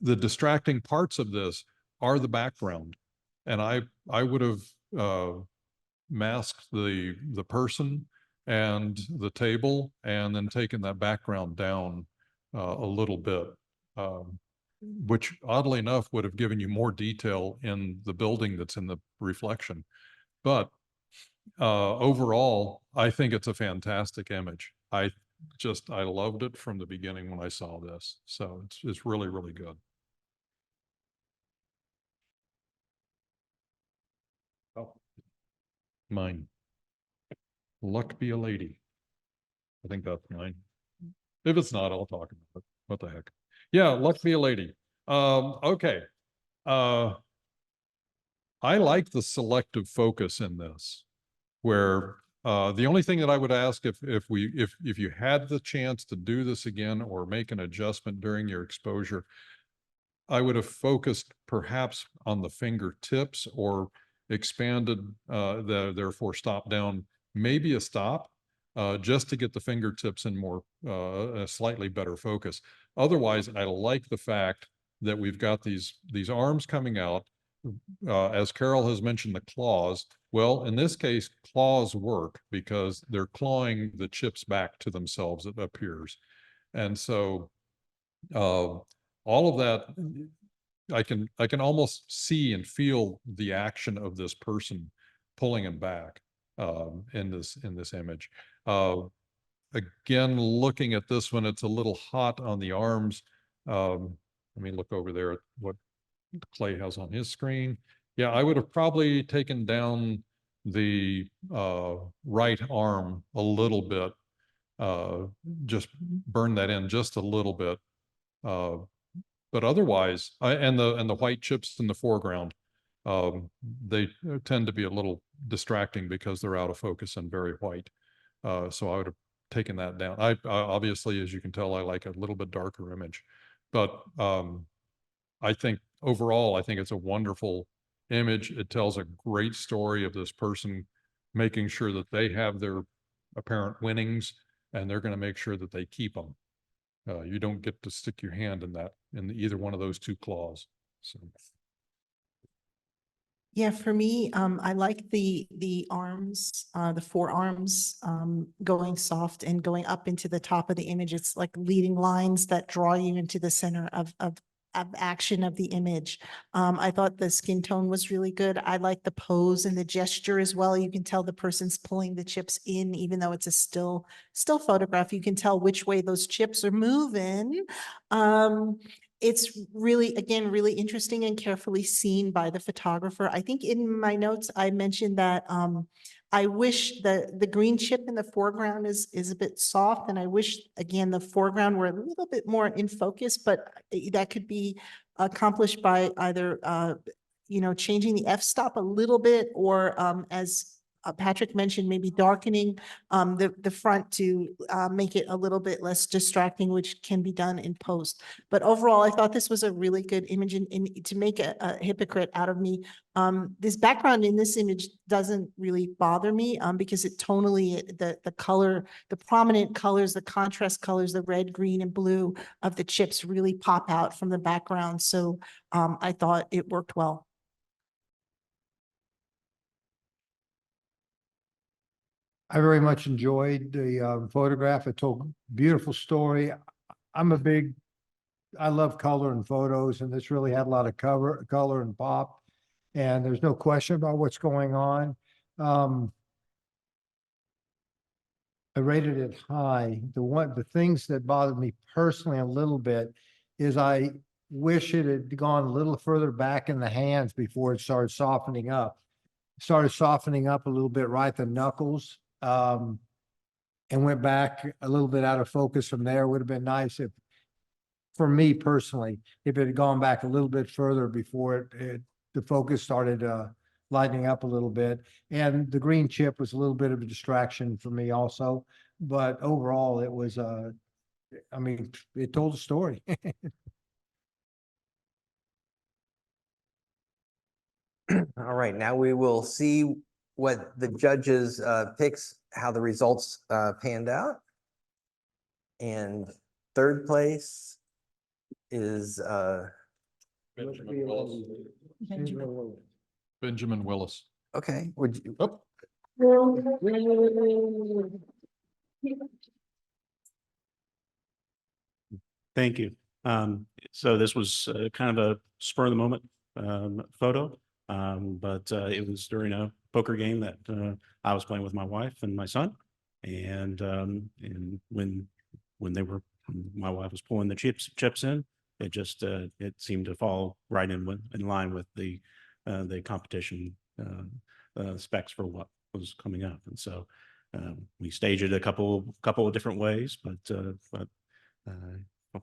The distracting parts of this are the background. And I would have masked the person and the table and then taken that background down a little bit, which oddly enough would have given you more detail in the building that's in the reflection. But overall, I think it's a fantastic image. I loved it from the beginning when I saw this. So it's really, really good. Oh, mine. Luck be a lady. I think that's mine. If it's not, I'll talk about it. What the heck? Yeah, luck be a lady. Okay. I like the selective focus in this, where the only thing that I would ask if you had the chance to do this again or make an adjustment during your exposure, I would have focused perhaps on the fingertips or expanded therefore stop down, maybe a stop, just to get the fingertips in more a slightly better focus. Otherwise, I like the fact that we've got these arms coming out. As Carol has mentioned, the claws. Well, in this case, claws work because they're clawing the chips back to themselves, it appears. And so all of that, I can almost see and feel the action of this person pulling him back in this image. Again, looking at this one, it's a little hot on the arms. Let me look over there at what Clay has on his screen. Yeah, I would have probably taken down the right arm a little bit, just burn that in just a little bit. But otherwise, and the white chips in the foreground, they tend to be a little distracting because they're out of focus and very white. So I would have taken that down. I obviously, as you can tell, I like a little bit darker image, but I think overall, I think it's a wonderful image. It tells a great story of this person making sure that they have their apparent winnings and they're going to make sure that they keep them. You don't get to stick your hand in either one of those two claws. So Yeah, for me, I like the arms, the forearms, going soft and going up into the top of the image. It's like leading lines that draw you into the center of action of the image. I thought the skin tone was really good. I like the pose and the gesture as well. You can tell the person's pulling the chips in, even though it's a still photograph. You can tell which way those chips are moving. It's really, again, really interesting and carefully seen by the photographer. I think in my notes, I mentioned that I wish the green chip in the foreground is a bit soft, and I wish, again, the foreground were a little bit more in focus, but that could be accomplished by either changing the f-stop a little bit, or as Patrick mentioned, maybe darkening the front to make it a little bit less distracting, which can be done in post. But overall, I thought this was a really good image, and to make a hypocrite out of me, this background in this image doesn't really bother me because it tonally, the color, the prominent colors, the contrast colors, the red, green, and blue of the chips really pop out from the background. So I thought it worked well. I very much enjoyed the photograph. It told a beautiful story. I love color in photos, and this really had a lot of color and pop. And there's no question about what's going on. I rated it high. The things that bothered me personally a little bit is I wish it had gone a little further back in the hands before it started softening up. Started softening up a little bit right at the knuckles. And went back a little bit out of focus from there. Would have been nice if, for me personally, if it had gone back a little bit further before the focus started lightening up a little bit. And the green chip was a little bit of a distraction for me also. But overall, it was, it told a story. All right, now we will see what the judges picks, how the results panned out. And third place is Benjamin Willis. Benjamin Willis. okay. Would you? Oh, Thank you. So this was kind of a spur of the moment photo, but it was during a poker game that I was playing with my wife and my son, and when my wife was pulling the chips in, it just it seemed to fall right in line with the competition specs for what was coming up, and so we staged it a couple of different ways, but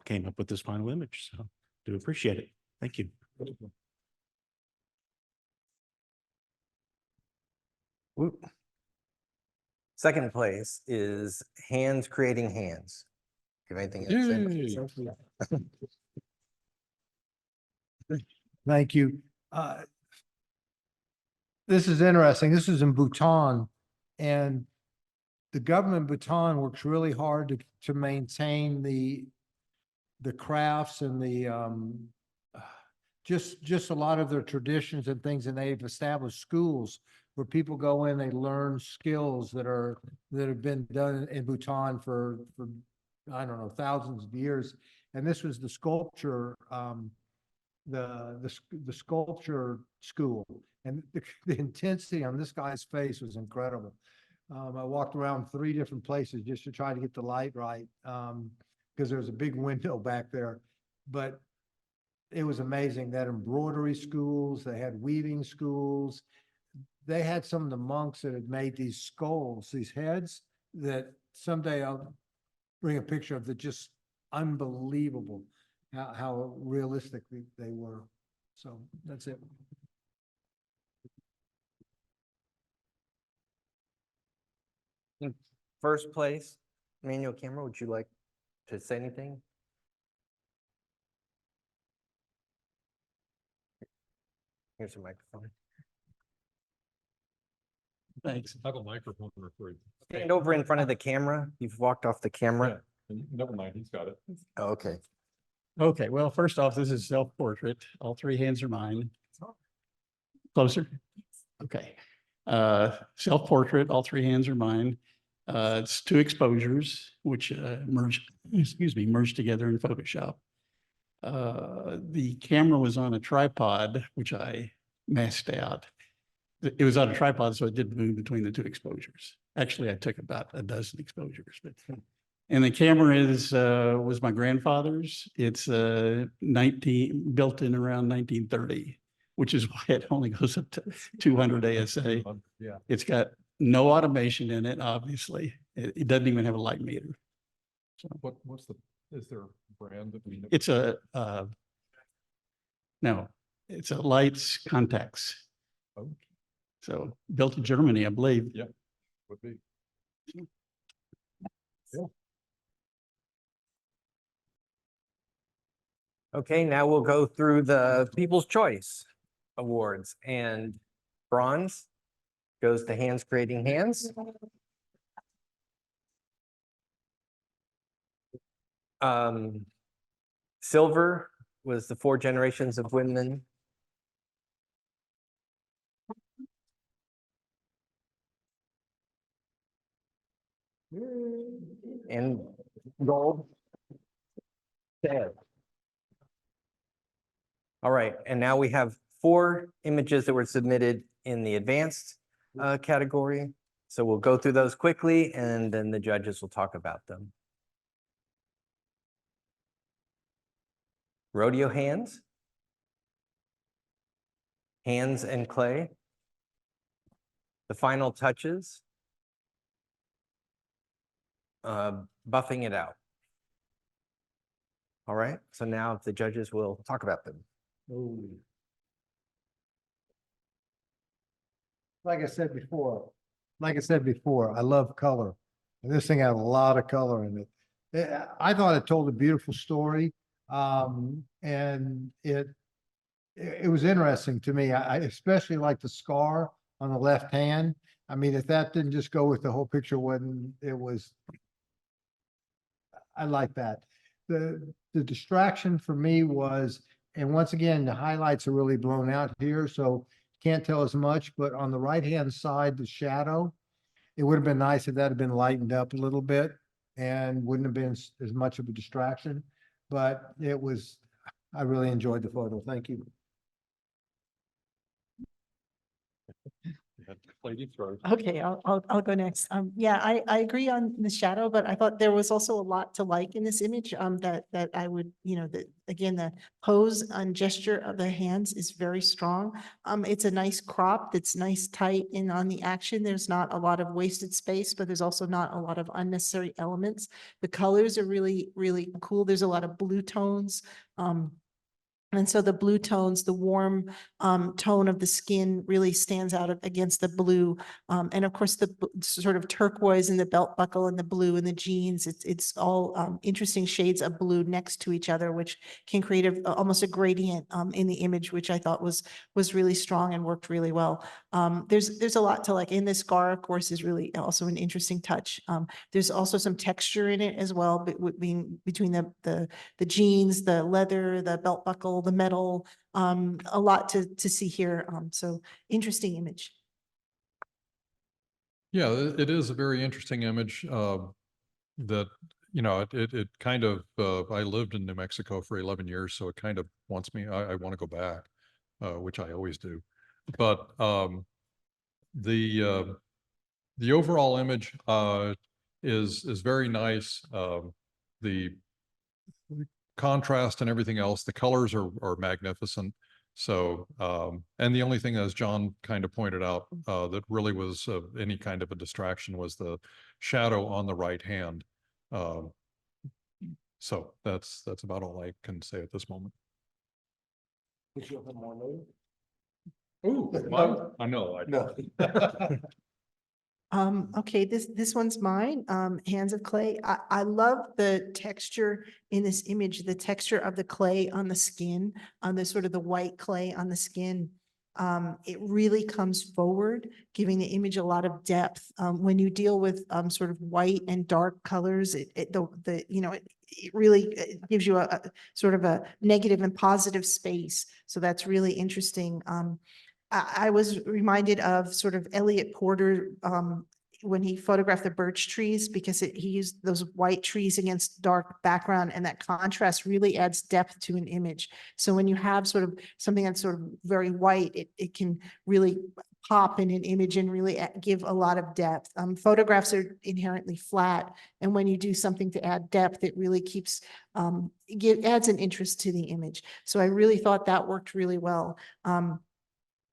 came up with this final image. So do appreciate it. Thank you. Whoop. Second place is Hands Creating Hands. Do you have anything to say? yay. Thank you. This is interesting. This is in Bhutan, and the government of Bhutan works really hard to maintain the crafts and the just a lot of their traditions and things, and they've established schools where people go in, they learn skills that have been done in Bhutan for I don't know, thousands of years. And this was the sculpture, the sculpture school, and the intensity on this guy's face was incredible. I walked around 3 different places just to try to get the light right, because there was a big window back there. But it was amazing. They had embroidery schools, they had weaving schools. They had some of the monks that had made these skulls, these heads, that someday I'll bring a picture of, that just unbelievable how realistic they were. So that's it. First place, manual camera, would you like to say anything? Here's a microphone. Thanks. Have a microphone for free. Stand over in front of the camera. You've walked off the camera. Never mind, he's got it. Oh, okay. Okay, well, first off, this is self-portrait. All 3 hands are mine. Closer? Okay. Self-portrait, all three hands are mine. It's 2 exposures, which merged together in Photoshop. The camera was on a tripod, which I masked out. It was on a tripod, so it did move between the 2 exposures. Actually, I took about a dozen exposures, but. And the camera was my grandfather's. It's built in around 1930, which is why it only goes up to 200 ASA. Yeah. It's got no automation in it, obviously. It doesn't even have a light meter. So Is there a brand that we know? it's no, it's a Lights Contax. Oh, So built in Germany, I believe. would be. Okay, now we'll go through the People's Choice Awards, and bronze goes to Hands Creating Hands. Silver was the 4 Generations of Women. And gold. Sad. All right, and now we have 4 images that were submitted in the advanced category. So we'll go through those quickly, and then the judges will talk about them. Rodeo Hands. Hands and Clay. The Final Touches. Buffing It Out. All right, so now the judges will talk about them. Like I said before, I love color. And this thing had a lot of color in it. I thought it told a beautiful story. And it was interesting to me. I especially like the scar on the left hand. I mean, if that didn't just go with the whole picture, I like that. The distraction for me was, and once again, the highlights are really blown out here, so can't tell as much, but on the right-hand side, the shadow, it would have been nice if that had been lightened up a little bit and wouldn't have been as much of a distraction, but I really enjoyed the photo. Thank you. Okay, I'll go next. Yeah, I agree on the shadow, but I thought there was also a lot to like in this image, that I would, again, the pose and gesture of the hands is very strong. It's a nice crop that's nice, tight, and on the action, there's not a lot of wasted space, but there's also not a lot of unnecessary elements. The colors are really, really cool. There's a lot of blue tones. And so the blue tones, the warm tone of the skin really stands out against the blue. And of course, the sort of turquoise and the belt buckle and the blue and the jeans, it's all interesting shades of blue next to each other, which can create almost a gradient in the image, which I thought was really strong and worked really well. There's a lot to like, and the scar, of course, is really also an interesting touch. There's also some texture in it as well, between the jeans, the leather, the belt buckle, the metal, a lot to see here. So interesting image. Yeah, it is a very interesting image that, it kind of, I lived in New Mexico for 11 years, so it kind of wants me, I want to go back, which I always do. But the overall image is very nice. The contrast and everything else, the colors are magnificent. So, and the only thing, as John kind of pointed out, that really was any kind of a distraction was the shadow on the right hand. So that's about all I can say at this moment. Oh, I know. Okay, this one's mine. Hands of Clay. I love the texture in this image, the texture of the clay on the skin, on the sort of the white clay on the skin. It really comes forward, giving the image a lot of depth. When you deal with sort of white and dark colors, it really gives you a sort of a negative and positive space. So that's really interesting. I was reminded of sort of Elliot Porter, when he photographed the birch trees, because he used those white trees against dark background, and that contrast really adds depth to an image. So when you have sort of something that's sort of very white, it can really pop in an image and really give a lot of depth. Photographs are inherently flat, and when you do something to add depth, it really keeps, adds an interest to the image. So I really thought that worked really well.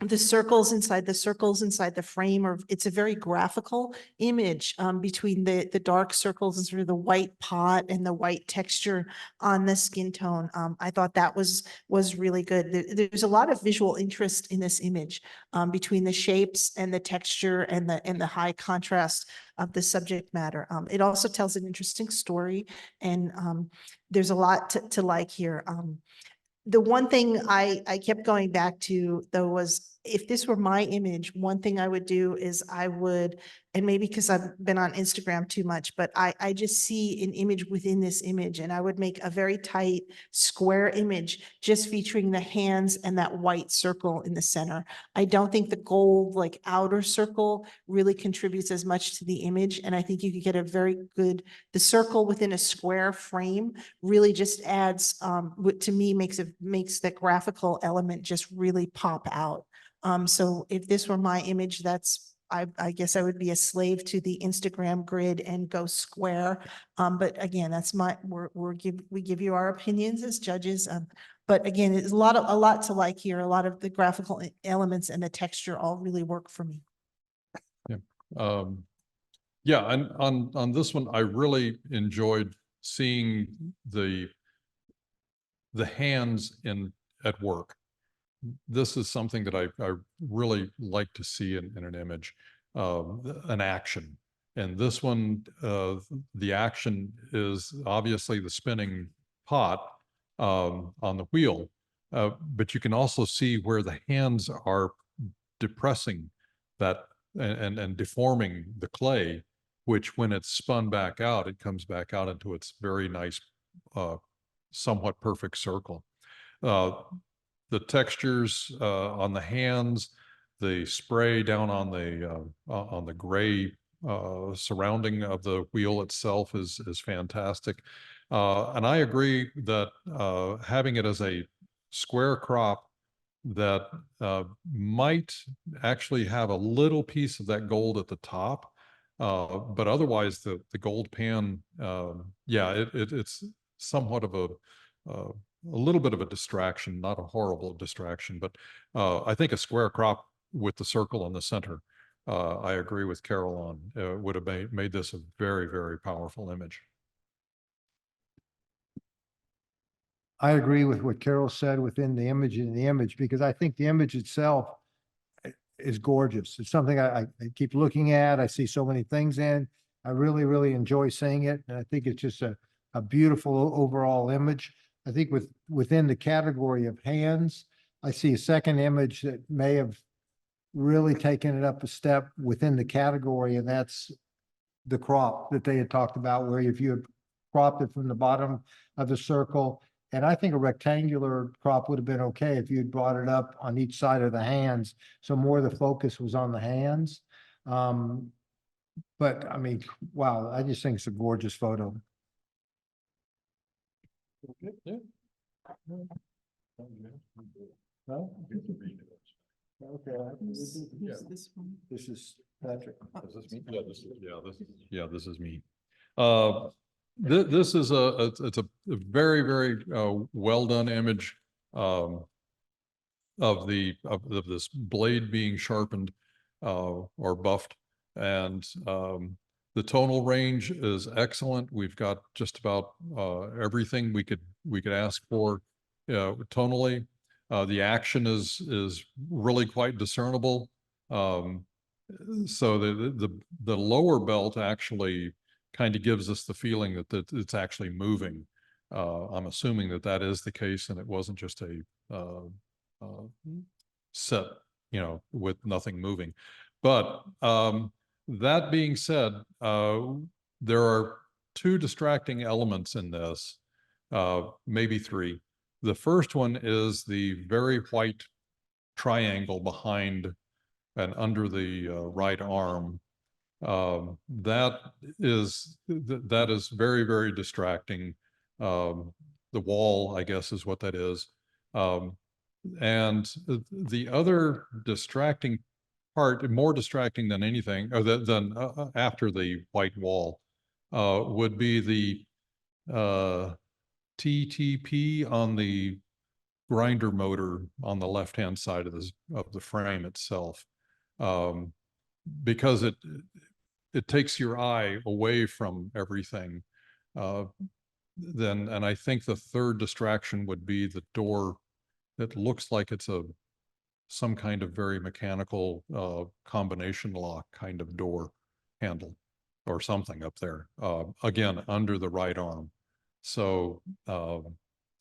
The circles inside the frame, or it's a very graphical image, between the dark circles and sort of the white pot and the white texture on the skin tone. I thought that was really good. There's a lot of visual interest in this image, between the shapes and the texture and the high contrast of the subject matter. It also tells an interesting story, and there's a lot to like here. The one thing I kept going back to, though, was if this were my image, one thing I would do is I would, and maybe because I've been on Instagram too much, but I just see an image within this image, and I would make a very tight square image just featuring the hands and that white circle in the center. I don't think the gold like outer circle really contributes as much to the image. And I think you could get a very good, the circle within a square frame really just adds, what to me makes that graphical element just really pop out. So if this were my image, I guess I would be a slave to the Instagram grid and go square. But again, that's we give you our opinions as judges. But again, it's a lot to like here. A lot of the graphical elements and the texture all really work for me. Yeah, and on this one, I really enjoyed seeing the hands at work. This is something that I really like to see in an image, an action. And this one, the action is obviously the spinning pot on the wheel, but you can also see where the hands are depressing that and deforming the clay, which when it's spun back out, it comes back out into its very nice, somewhat perfect circle. The textures on the hands, the spray down on the gray surrounding of the wheel itself is fantastic. And I agree that having it as a square crop that might actually have a little piece of that gold at the top, but otherwise the gold pan, yeah, it's somewhat of a little bit of a distraction, not a horrible distraction, but I think a square crop with the circle in the center, I agree with Carol on, would have made this a very, very powerful image. I agree with what Carol said within the image, because I think the image itself is gorgeous. It's something I keep looking at. I see so many things in. I really, really enjoy seeing it. And I think it's just a beautiful overall image. I think within the category of hands, I see a second image that may have really taken it up a step within the category, and that's the crop that they had talked about, where if you had cropped it from the bottom of the circle, and I think a rectangular crop would have been okay if you had brought it up on each side of the hands, so more of the focus was on the hands. But I mean, wow, I just think it's a gorgeous photo. Yeah. Okay. This is Patrick. Is this me? Yeah, this is me. This is it's a very, very well done image of this blade being sharpened or buffed, and the tonal range is excellent. We've got just about everything we could ask for tonally. The action is really quite discernible. So the lower belt actually kind of gives us the feeling that it's actually moving. I'm assuming that is the case, and it wasn't just a set, with nothing moving. But that being said, there are two distracting elements in this, maybe three. The first one is the very white triangle behind and under the right arm. That is very, very distracting. The wall, I guess, is what that is. And the other distracting part, more distracting than anything, or than after the white wall, would be the TTP on the grinder motor on the left-hand side of the frame itself, because it takes your eye away from everything. And I think the third distraction would be the door that looks like it's some kind of very mechanical combination lock kind of door handle or something up there, again, under the right arm. So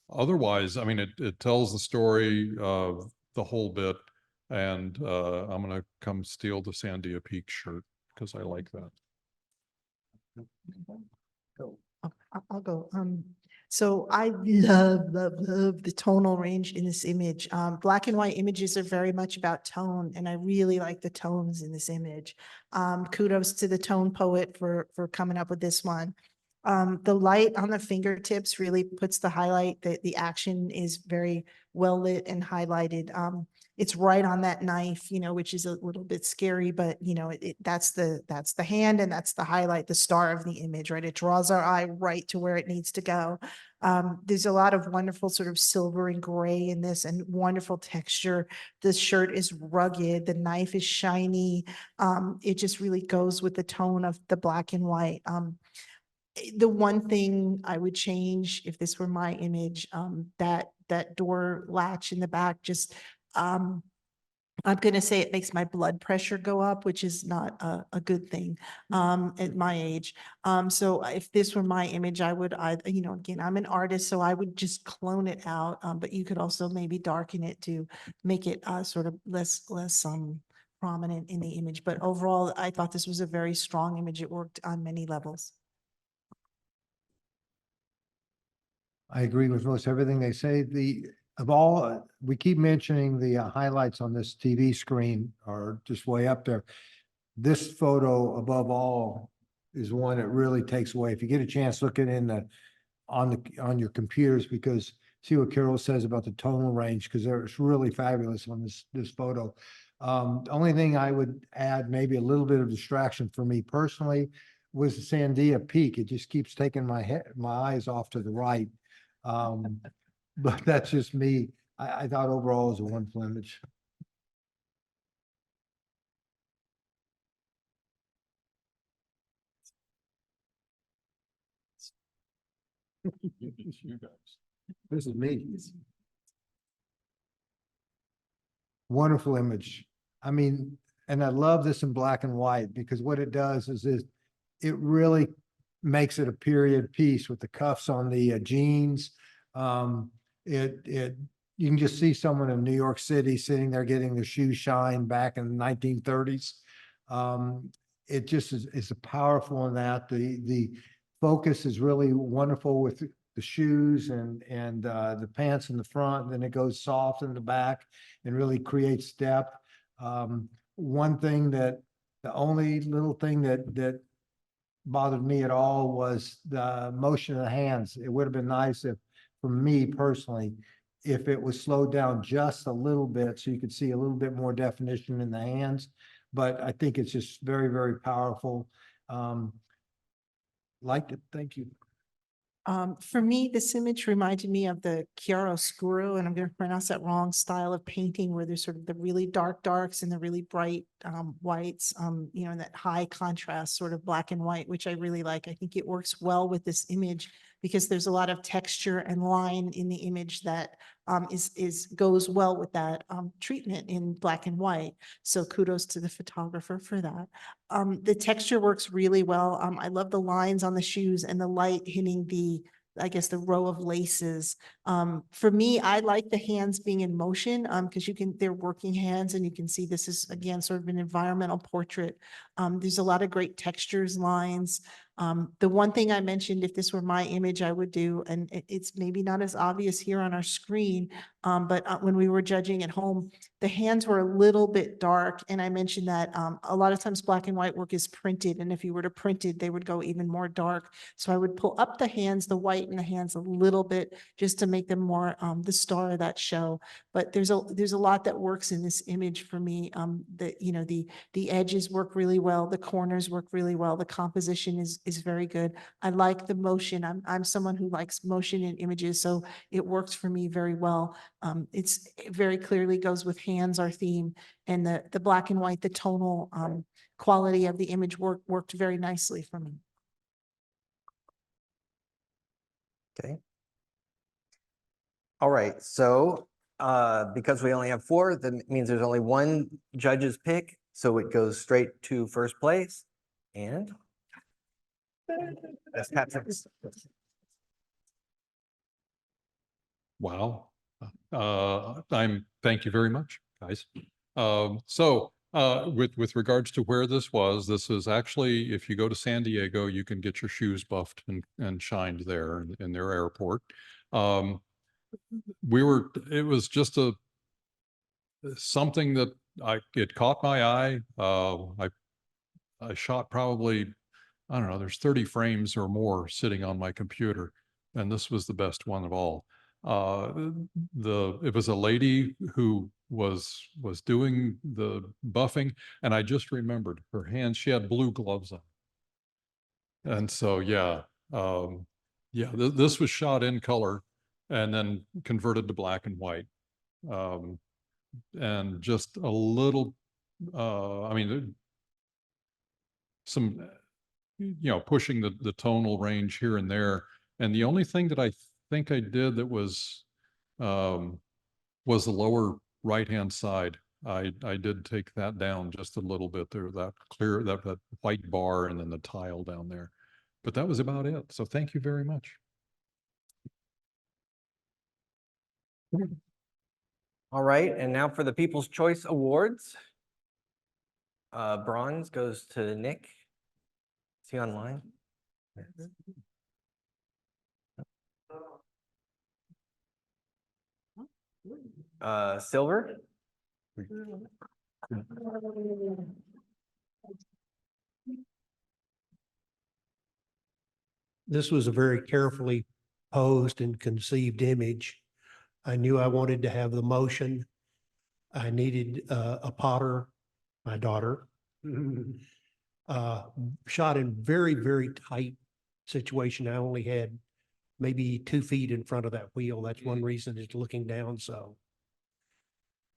otherwise, I mean, it tells the story of the whole bit, and I'm going to come steal the Sandia Peak shirt because I like that. I'll go. So I love the tonal range in this image. Black and white images are very much about tone, and I really like the tones in this image. Kudos to the tone poet for coming up with this one. The light on the fingertips really puts the highlight. The action is very well lit and highlighted. It's right on that knife, which is a little bit scary, but that's the hand, and that's the highlight, the star of the image, right? It draws our eye right to where it needs to go. There's a lot of wonderful sort of silver and gray in this, and wonderful texture. The shirt is rugged. The knife is shiny. It just really goes with the tone of the black and white. The one thing I would change if this were my image, that door latch in the back, just, I'm going to say it makes my blood pressure go up, which is not a good thing at my age. So if this were my image, I would, again, I'm an artist, so I would just clone it out. But you could also maybe darken it to make it sort of less prominent in the image. But overall, I thought this was a very strong image. It worked on many levels. I agree with most everything they say. We keep mentioning the highlights on this TV screen are just way up there. This photo above all is one that really takes away. If you get a chance, look at it on your computers, because see what Carol says about the tonal range, because it's really fabulous on this photo. Only thing I would add, maybe a little bit of distraction for me personally, was the Sandia Peak. It just keeps taking my eyes off to the right. But that's just me. I thought overall it was a wonderful image. You guys. This is me. Wonderful image. I mean, and I love this in black and white, because what it does is it really makes it a period piece with the cuffs on the jeans. You can just see someone in New York City sitting there getting their shoes shined back in the 1930s. It just is a powerful in that. The focus is really wonderful with the shoes and the pants in the front, and then it goes soft in the back and really creates depth. One thing the only little thing that bothered me at all was the motion of the hands. It would have been nice if, for me personally, if it was slowed down just a little bit so you could see a little bit more definition in the hands. But I think it's just very, very powerful. Liked it. Thank you. For me, this image reminded me of the chiaroscuro, and I'm going to pronounce that wrong, style of painting where there's sort of the really dark darks and the really bright whites, that high contrast sort of black and white, which I really like. I think it works well with this image because there's a lot of texture and line in the image that goes well with that treatment in black and white. So kudos to the photographer for that. The texture works really well. I love the lines on the shoes and the light hitting I guess the row of laces. For me, I like the hands being in motion because they're working hands, and you can see this is again sort of an environmental portrait. There's a lot of great textures, lines. The one thing I mentioned, if this were my image, I would do, and it's maybe not as obvious here on our screen, but when we were judging at home, the hands were a little bit dark. And I mentioned that a lot of times black and white work is printed. And if you were to print it, they would go even more dark. So I would pull up the hands, the white in the hands a little bit, just to make them more the star of that show. But there's a lot that works in this image for me. The edges work really well. The corners work really well. The composition is very good. I like the motion. I'm someone who likes motion in images, so it works for me very well. It very clearly goes with hands, our theme, and the black and white, the tonal quality of the image worked very nicely for me. Okay. All right, so because we only have 4, that means there's only one judge's pick, so it goes straight to first place. And that's Patrick's. Wow. Thank you very much, guys. With regards to where this is actually, if you go to San Diego, you can get your shoes buffed and shined there in their airport. It was just something that it caught my eye. I shot probably, I don't know, there's 30 frames or more sitting on my computer, and this was the best one of all. It was a lady who was doing the buffing, and I just remembered her hands, she had blue gloves on. And so, this was shot in color and then converted to black and white. And just a little, some, pushing the tonal range here and there. And the only thing that I think I did that was the lower right-hand side. I did take that down just a little bit there, that white bar and then the tile down there. But that was about it. So thank you very much. All right, and now for the People's Choice Awards. Bronze goes to Nick. Is he online? Silver. This was a very carefully posed and conceived image. I knew I wanted to have the motion. I needed a potter, my daughter, shot in very, very tight situation. I only had maybe 2 feet in front of that wheel. That's one reason it's looking down. So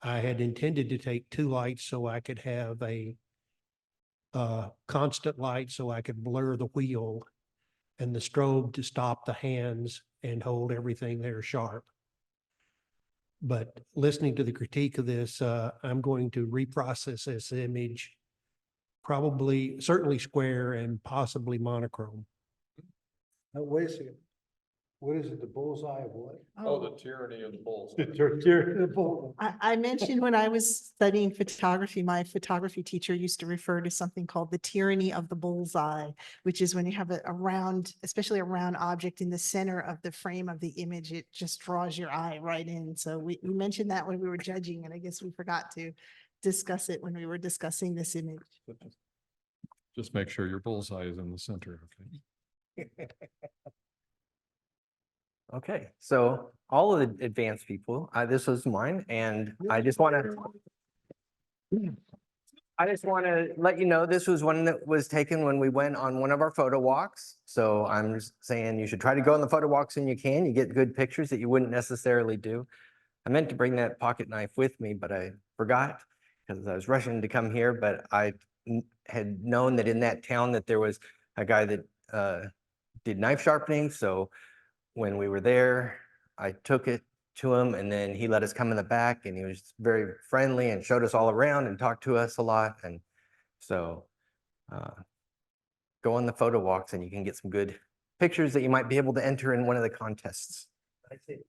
I had intended to take 2 lights so I could have a constant light so I could blur the wheel, and the strobe to stop the hands and hold everything there sharp. But listening to the critique of this, I'm going to reprocess this image, certainly square and possibly monochrome. Wait a second. What is it? The bullseye of what? The tyranny of the bulls. The bull. I mentioned when I was studying photography, my photography teacher used to refer to something called the tyranny of the bullseye, which is when you have a round, especially a round object in the center of the frame of the image, it just draws your eye right in. So we mentioned that when we were judging, and I guess we forgot to discuss it when we were discussing this image. Just make sure your bullseye is in the center. Okay. Okay, so all of the advanced people, this was mine, and I just want to let you know this was one that was taken when we went on one of our photo walks. So I'm just saying you should try to go on the photo walks when you can. You get good pictures that you wouldn't necessarily do. I meant to bring that pocket knife with me, but I forgot because I was rushing to come here. But I had known that in that town that there was a guy that did knife sharpening. So when we were there, I took it to him, and then he let us come in the back, and he was very friendly and showed us all around and talked to us a lot. And so go on the photo walks and you can get some good pictures that you might be able to enter in one of the contests. I see.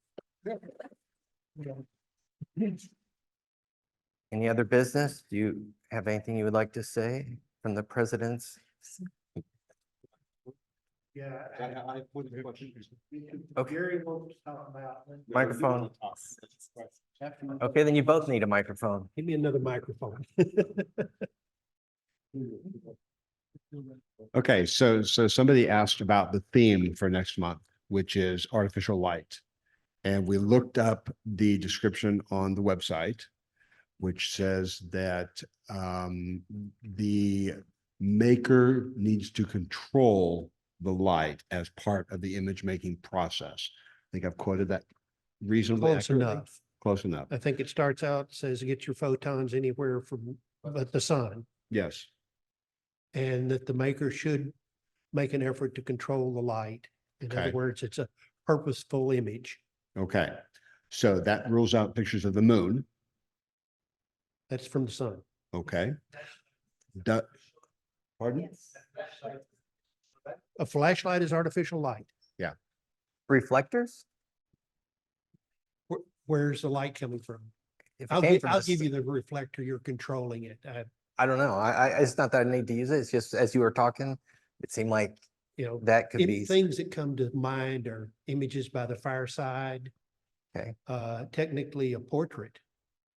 Any other business? Do you have anything you would like to say from the president's Yeah. Okay. Gary wants to talk about. Microphone. Okay, then you both need a microphone. Give me another microphone. Okay, so somebody asked about the theme for next month, which is artificial light. And we looked up the description on the website, which says that the maker needs to control the light as part of the image making process. I think I've quoted that reasonably Close accurately. enough. Close enough. I think it starts out, says get your photons anywhere from but the sun, Yes. and that the maker should make an effort to control the light. In other Okay. words, it's a purposeful image. Okay. So that rules out pictures of the moon. That's from the sun. Okay. Du- Pardon? A flashlight is artificial light. Reflectors? Where's the light coming from? If it came from I'll the give sun- you the reflector. You're controlling it. I don't know. It's not that I need to use it. It's just as you were talking, it seemed like You know, that could be. things that come to mind are images by the fireside. Okay. Technically a portrait,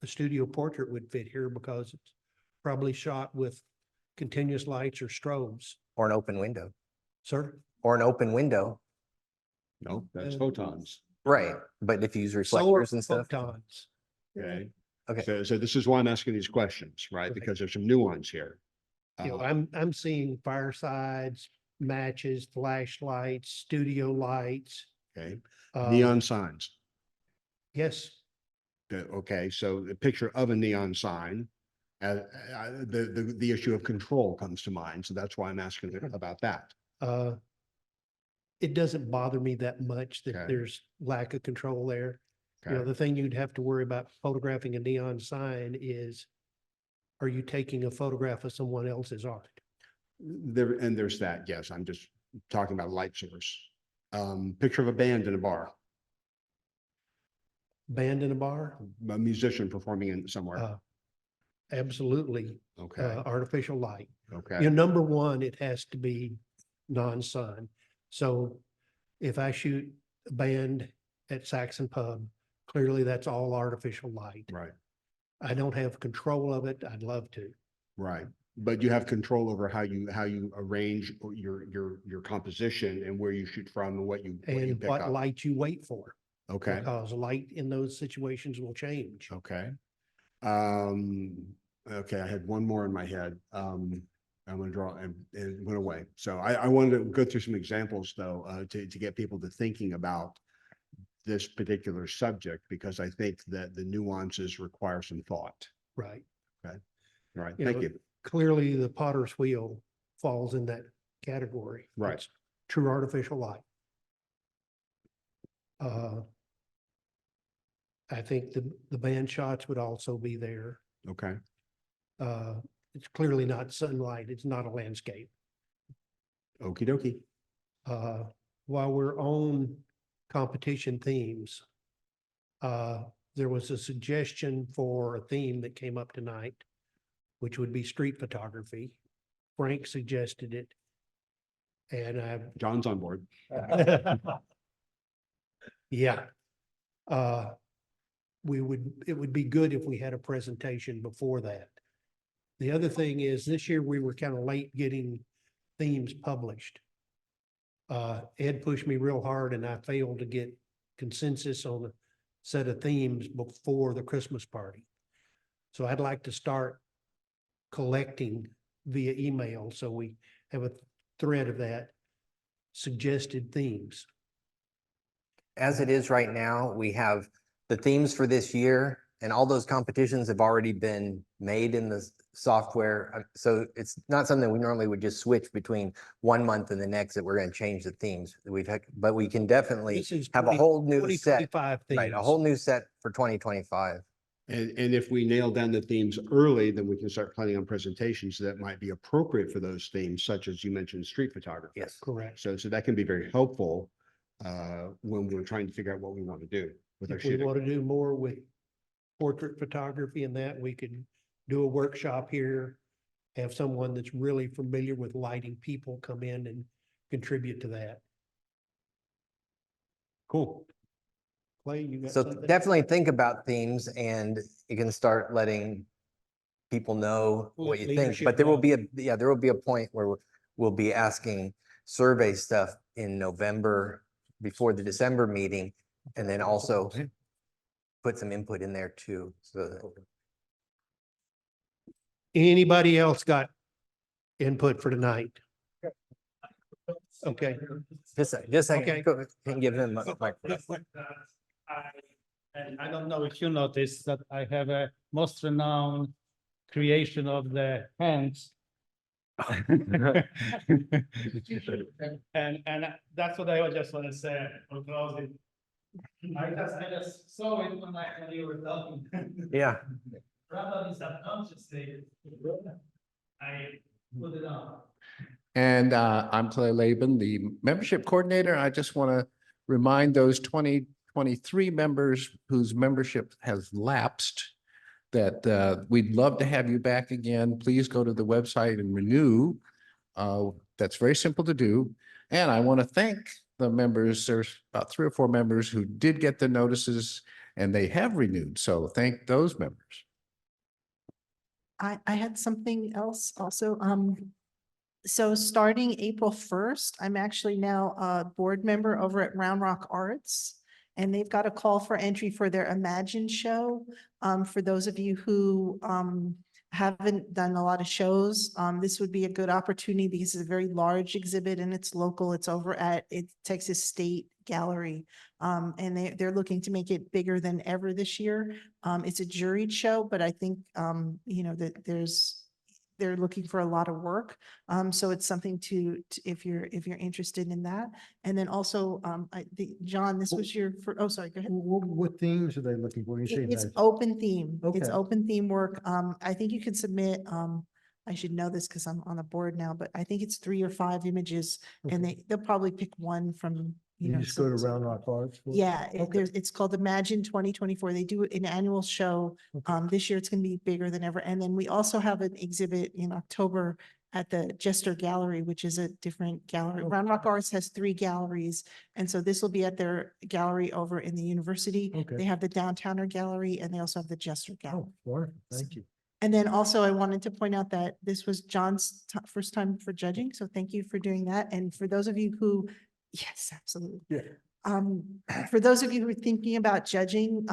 a studio portrait would fit here because it's probably shot with continuous lights or strobes. Or an open window, Sir? or an open window. No, that's Uh, photons. Right. But if you use Solar reflectors and stuff. photons. Okay. Okay. So this is why I'm asking these questions, right? Right. Because there's some nuance here. You know, Uh, I'm seeing firesides, matches, flashlights, studio lights. Okay, uh, neon signs. Yes, Okay, so the picture of a neon sign. The issue of control comes to mind, so that's why I'm asking about that. uh, it doesn't bother me that much that Okay. there's lack of control there. You know, Okay, the thing you'd have to worry about photographing a neon sign is, are you taking a photograph of someone else's art? there's that, yes, I'm just talking about light source. Picture of a band in a bar, Band in a bar? a musician performing in somewhere. Uh, Absolutely, Okay, artificial light. You okay, know, number one, it has to be non-sun. So if I shoot a band at Saxon Pub, clearly that's all artificial light. right, I don't have control of it. I'd love to. right. But you have control over how you arrange your composition and where you shoot from and what you And pick what up. light you wait for, Okay, because light in those situations will change. okay. Okay, I had one more in my head. I'm gonna draw and it went away. So I wanted to go through some examples though, to get people to thinking about this particular subject, because I think that the nuances require some thought. Right. All right, You thank know, you. Clearly, the potter's wheel falls in that category. Right. It's true artificial light. I think the band shots would also be there. Okay, It's clearly not sunlight. It's not a landscape. okey dokey. While we're on competition themes, there was a suggestion for a theme that came up tonight, which would be street photography. Frank suggested it. And John's on board. yeah. It would be good if we had a presentation before that. The other thing is, this year we were kind of late getting themes published. Ed pushed me real hard and I failed to get consensus on a set of themes before the Christmas party. So I'd like to start collecting via email, so we have a thread of that, suggested themes. As it is right now, we have the themes for this year and all those competitions have already been made in the software. So it's not something we normally would just switch between 1 month and the next that we're going to change the themes. But we can definitely This is have a whole new set, 2025 right? A themes. whole new set for 2025. And if we nail down the themes early, then we can start planning on presentations that might be appropriate for those themes, such as you mentioned, street photography. Yes. Correct. So that can be very helpful when we're trying to figure out what we want to do with our If we shooting. want to do more with portrait photography and that, we could do a workshop here, have someone that's really familiar with lighting people come in and contribute to that. Cool. Clay, you got So something? definitely think about themes and you can start letting people know what Let you think. leadership But there will know. be there will be a point where we'll be asking survey stuff in November before the December meeting, and then also put some input in there too. So Anybody else got input for tonight? Okay. just a second, Okay. go, can give him a microphone. And I don't know if you noticed that I have a most renowned creation of the hands. And that's what I just want to say for closing. I just saw it when you were talking. Yeah. Probably subconsciously. I put it on. And I'm Ty Lehman, the membership coordinator. I just want to remind those 2023 members whose membership has lapsed that we'd love to have you back again. Please go to the website and renew. That's very simple to do. And I want to thank the members. There's about 3 or 4 members who did get the notices and they have renewed. So thank those members. I had something else also. So starting April 1st, I'm actually now a board member over at Round Rock Arts. And they've got a call for entry for their Imagine show. For those of you who haven't done a lot of shows, this would be a good opportunity because it's a very large exhibit and it's local. It's over at Texas State Gallery. And they're looking to make it bigger than ever this year. It's a juried show, but I think, you know, that they're looking for a lot of work. So it's something to if you're interested in that. And then also, John, this was your, oh, sorry, go ahead. What themes are they looking for? You say It's that- open theme. It's Okay. open theme work. I think you can submit, I should know this because I'm on a board now, but I think it's 3 or 5 images and they'll probably pick one from, You just go to some- Round Rock Arts? for it? Yeah, Okay. it's called Imagine 2024. They do an annual show. Okay. This year it's going to be bigger than ever. And then we also have an exhibit in October at the Jester Gallery, which is a different gallery. Round Rock Arts has 3 galleries. And so this will be at their gallery over in the university. Okay. They have the Downtowner Gallery and they also have the Jester Gallery. Oh, wonderful. Thank you. And then also I wanted to point out that this was John's first time for judging. So thank you for doing that. And for those of you who, yes, absolutely. Yeah. For those of you who are thinking about judging,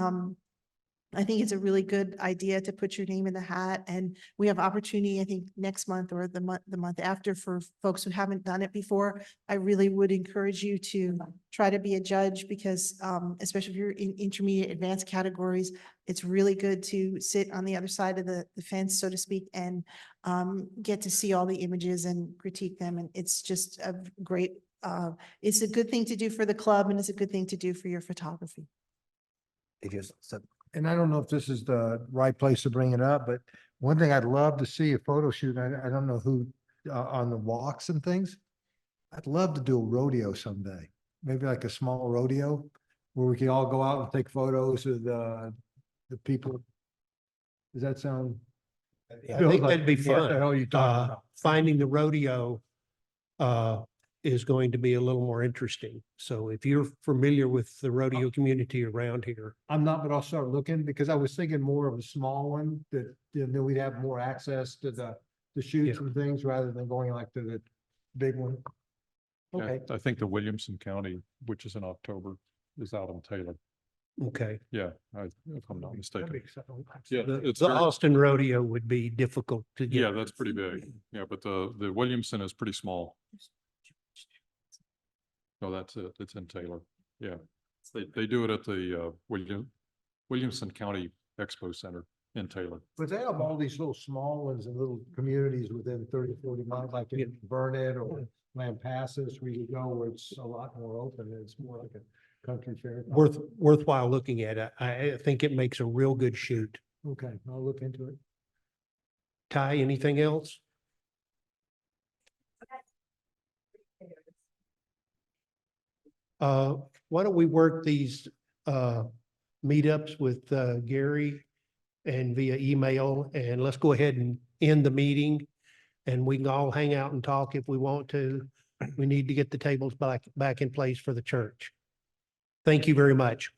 I think it's a really good idea to put your name in the hat, and we have opportunity, I think, next month or the month after for folks who haven't done it before. I really would encourage you to try to be a judge because, especially if you're in intermediate advanced categories, it's really good to sit on the other side of the fence, so to speak, and get to see all the images and critique them. And it's just a great, it's a good thing to do for the club and it's a good thing to do for your photography. They just said, And I don't know if this is the right place to bring it up, but one thing I'd love to see a photo shoot, I don't know who, on the walks and things. I'd love to do a rodeo someday, maybe like a small rodeo where we can all go out and take photos of the people. Does that sound? Yeah. I think that'd be What the fun. hell are you talking about? Finding the rodeo is going to be a little more interesting. So if you're familiar with the rodeo community around here, I'm not, but I'll start looking because I was thinking more of a small one that, then we'd have more access to the shoots Yeah. and things rather than going like to the big one. Yeah, Okay. I think the Williamson County, which is in October, is out in Taylor. okay. Yeah, if I'm not That'd mistaken. be exciting. Yeah, The it's the very- Austin rodeo would be difficult to get. Yeah, that's pretty big. Yeah, but the Williamson is pretty small. No, that's it. It's in Taylor. Yeah. They do it at the Williamson County Expo Center in Taylor. But they have all these little small ones and little communities within 30, 40 miles, like in Vernon or Lampasas, where you go, where it's a lot more open. And it's more like a country fair. Worthwhile looking at it. I think it makes a real good shoot. Okay, I'll look into it. Ty, anything else? Why don't we work these meetups with Gary and via email, and let's go ahead and end the meeting. And we can all hang out and talk if we want to. We need to get the tables back in place for the church. Thank you very much.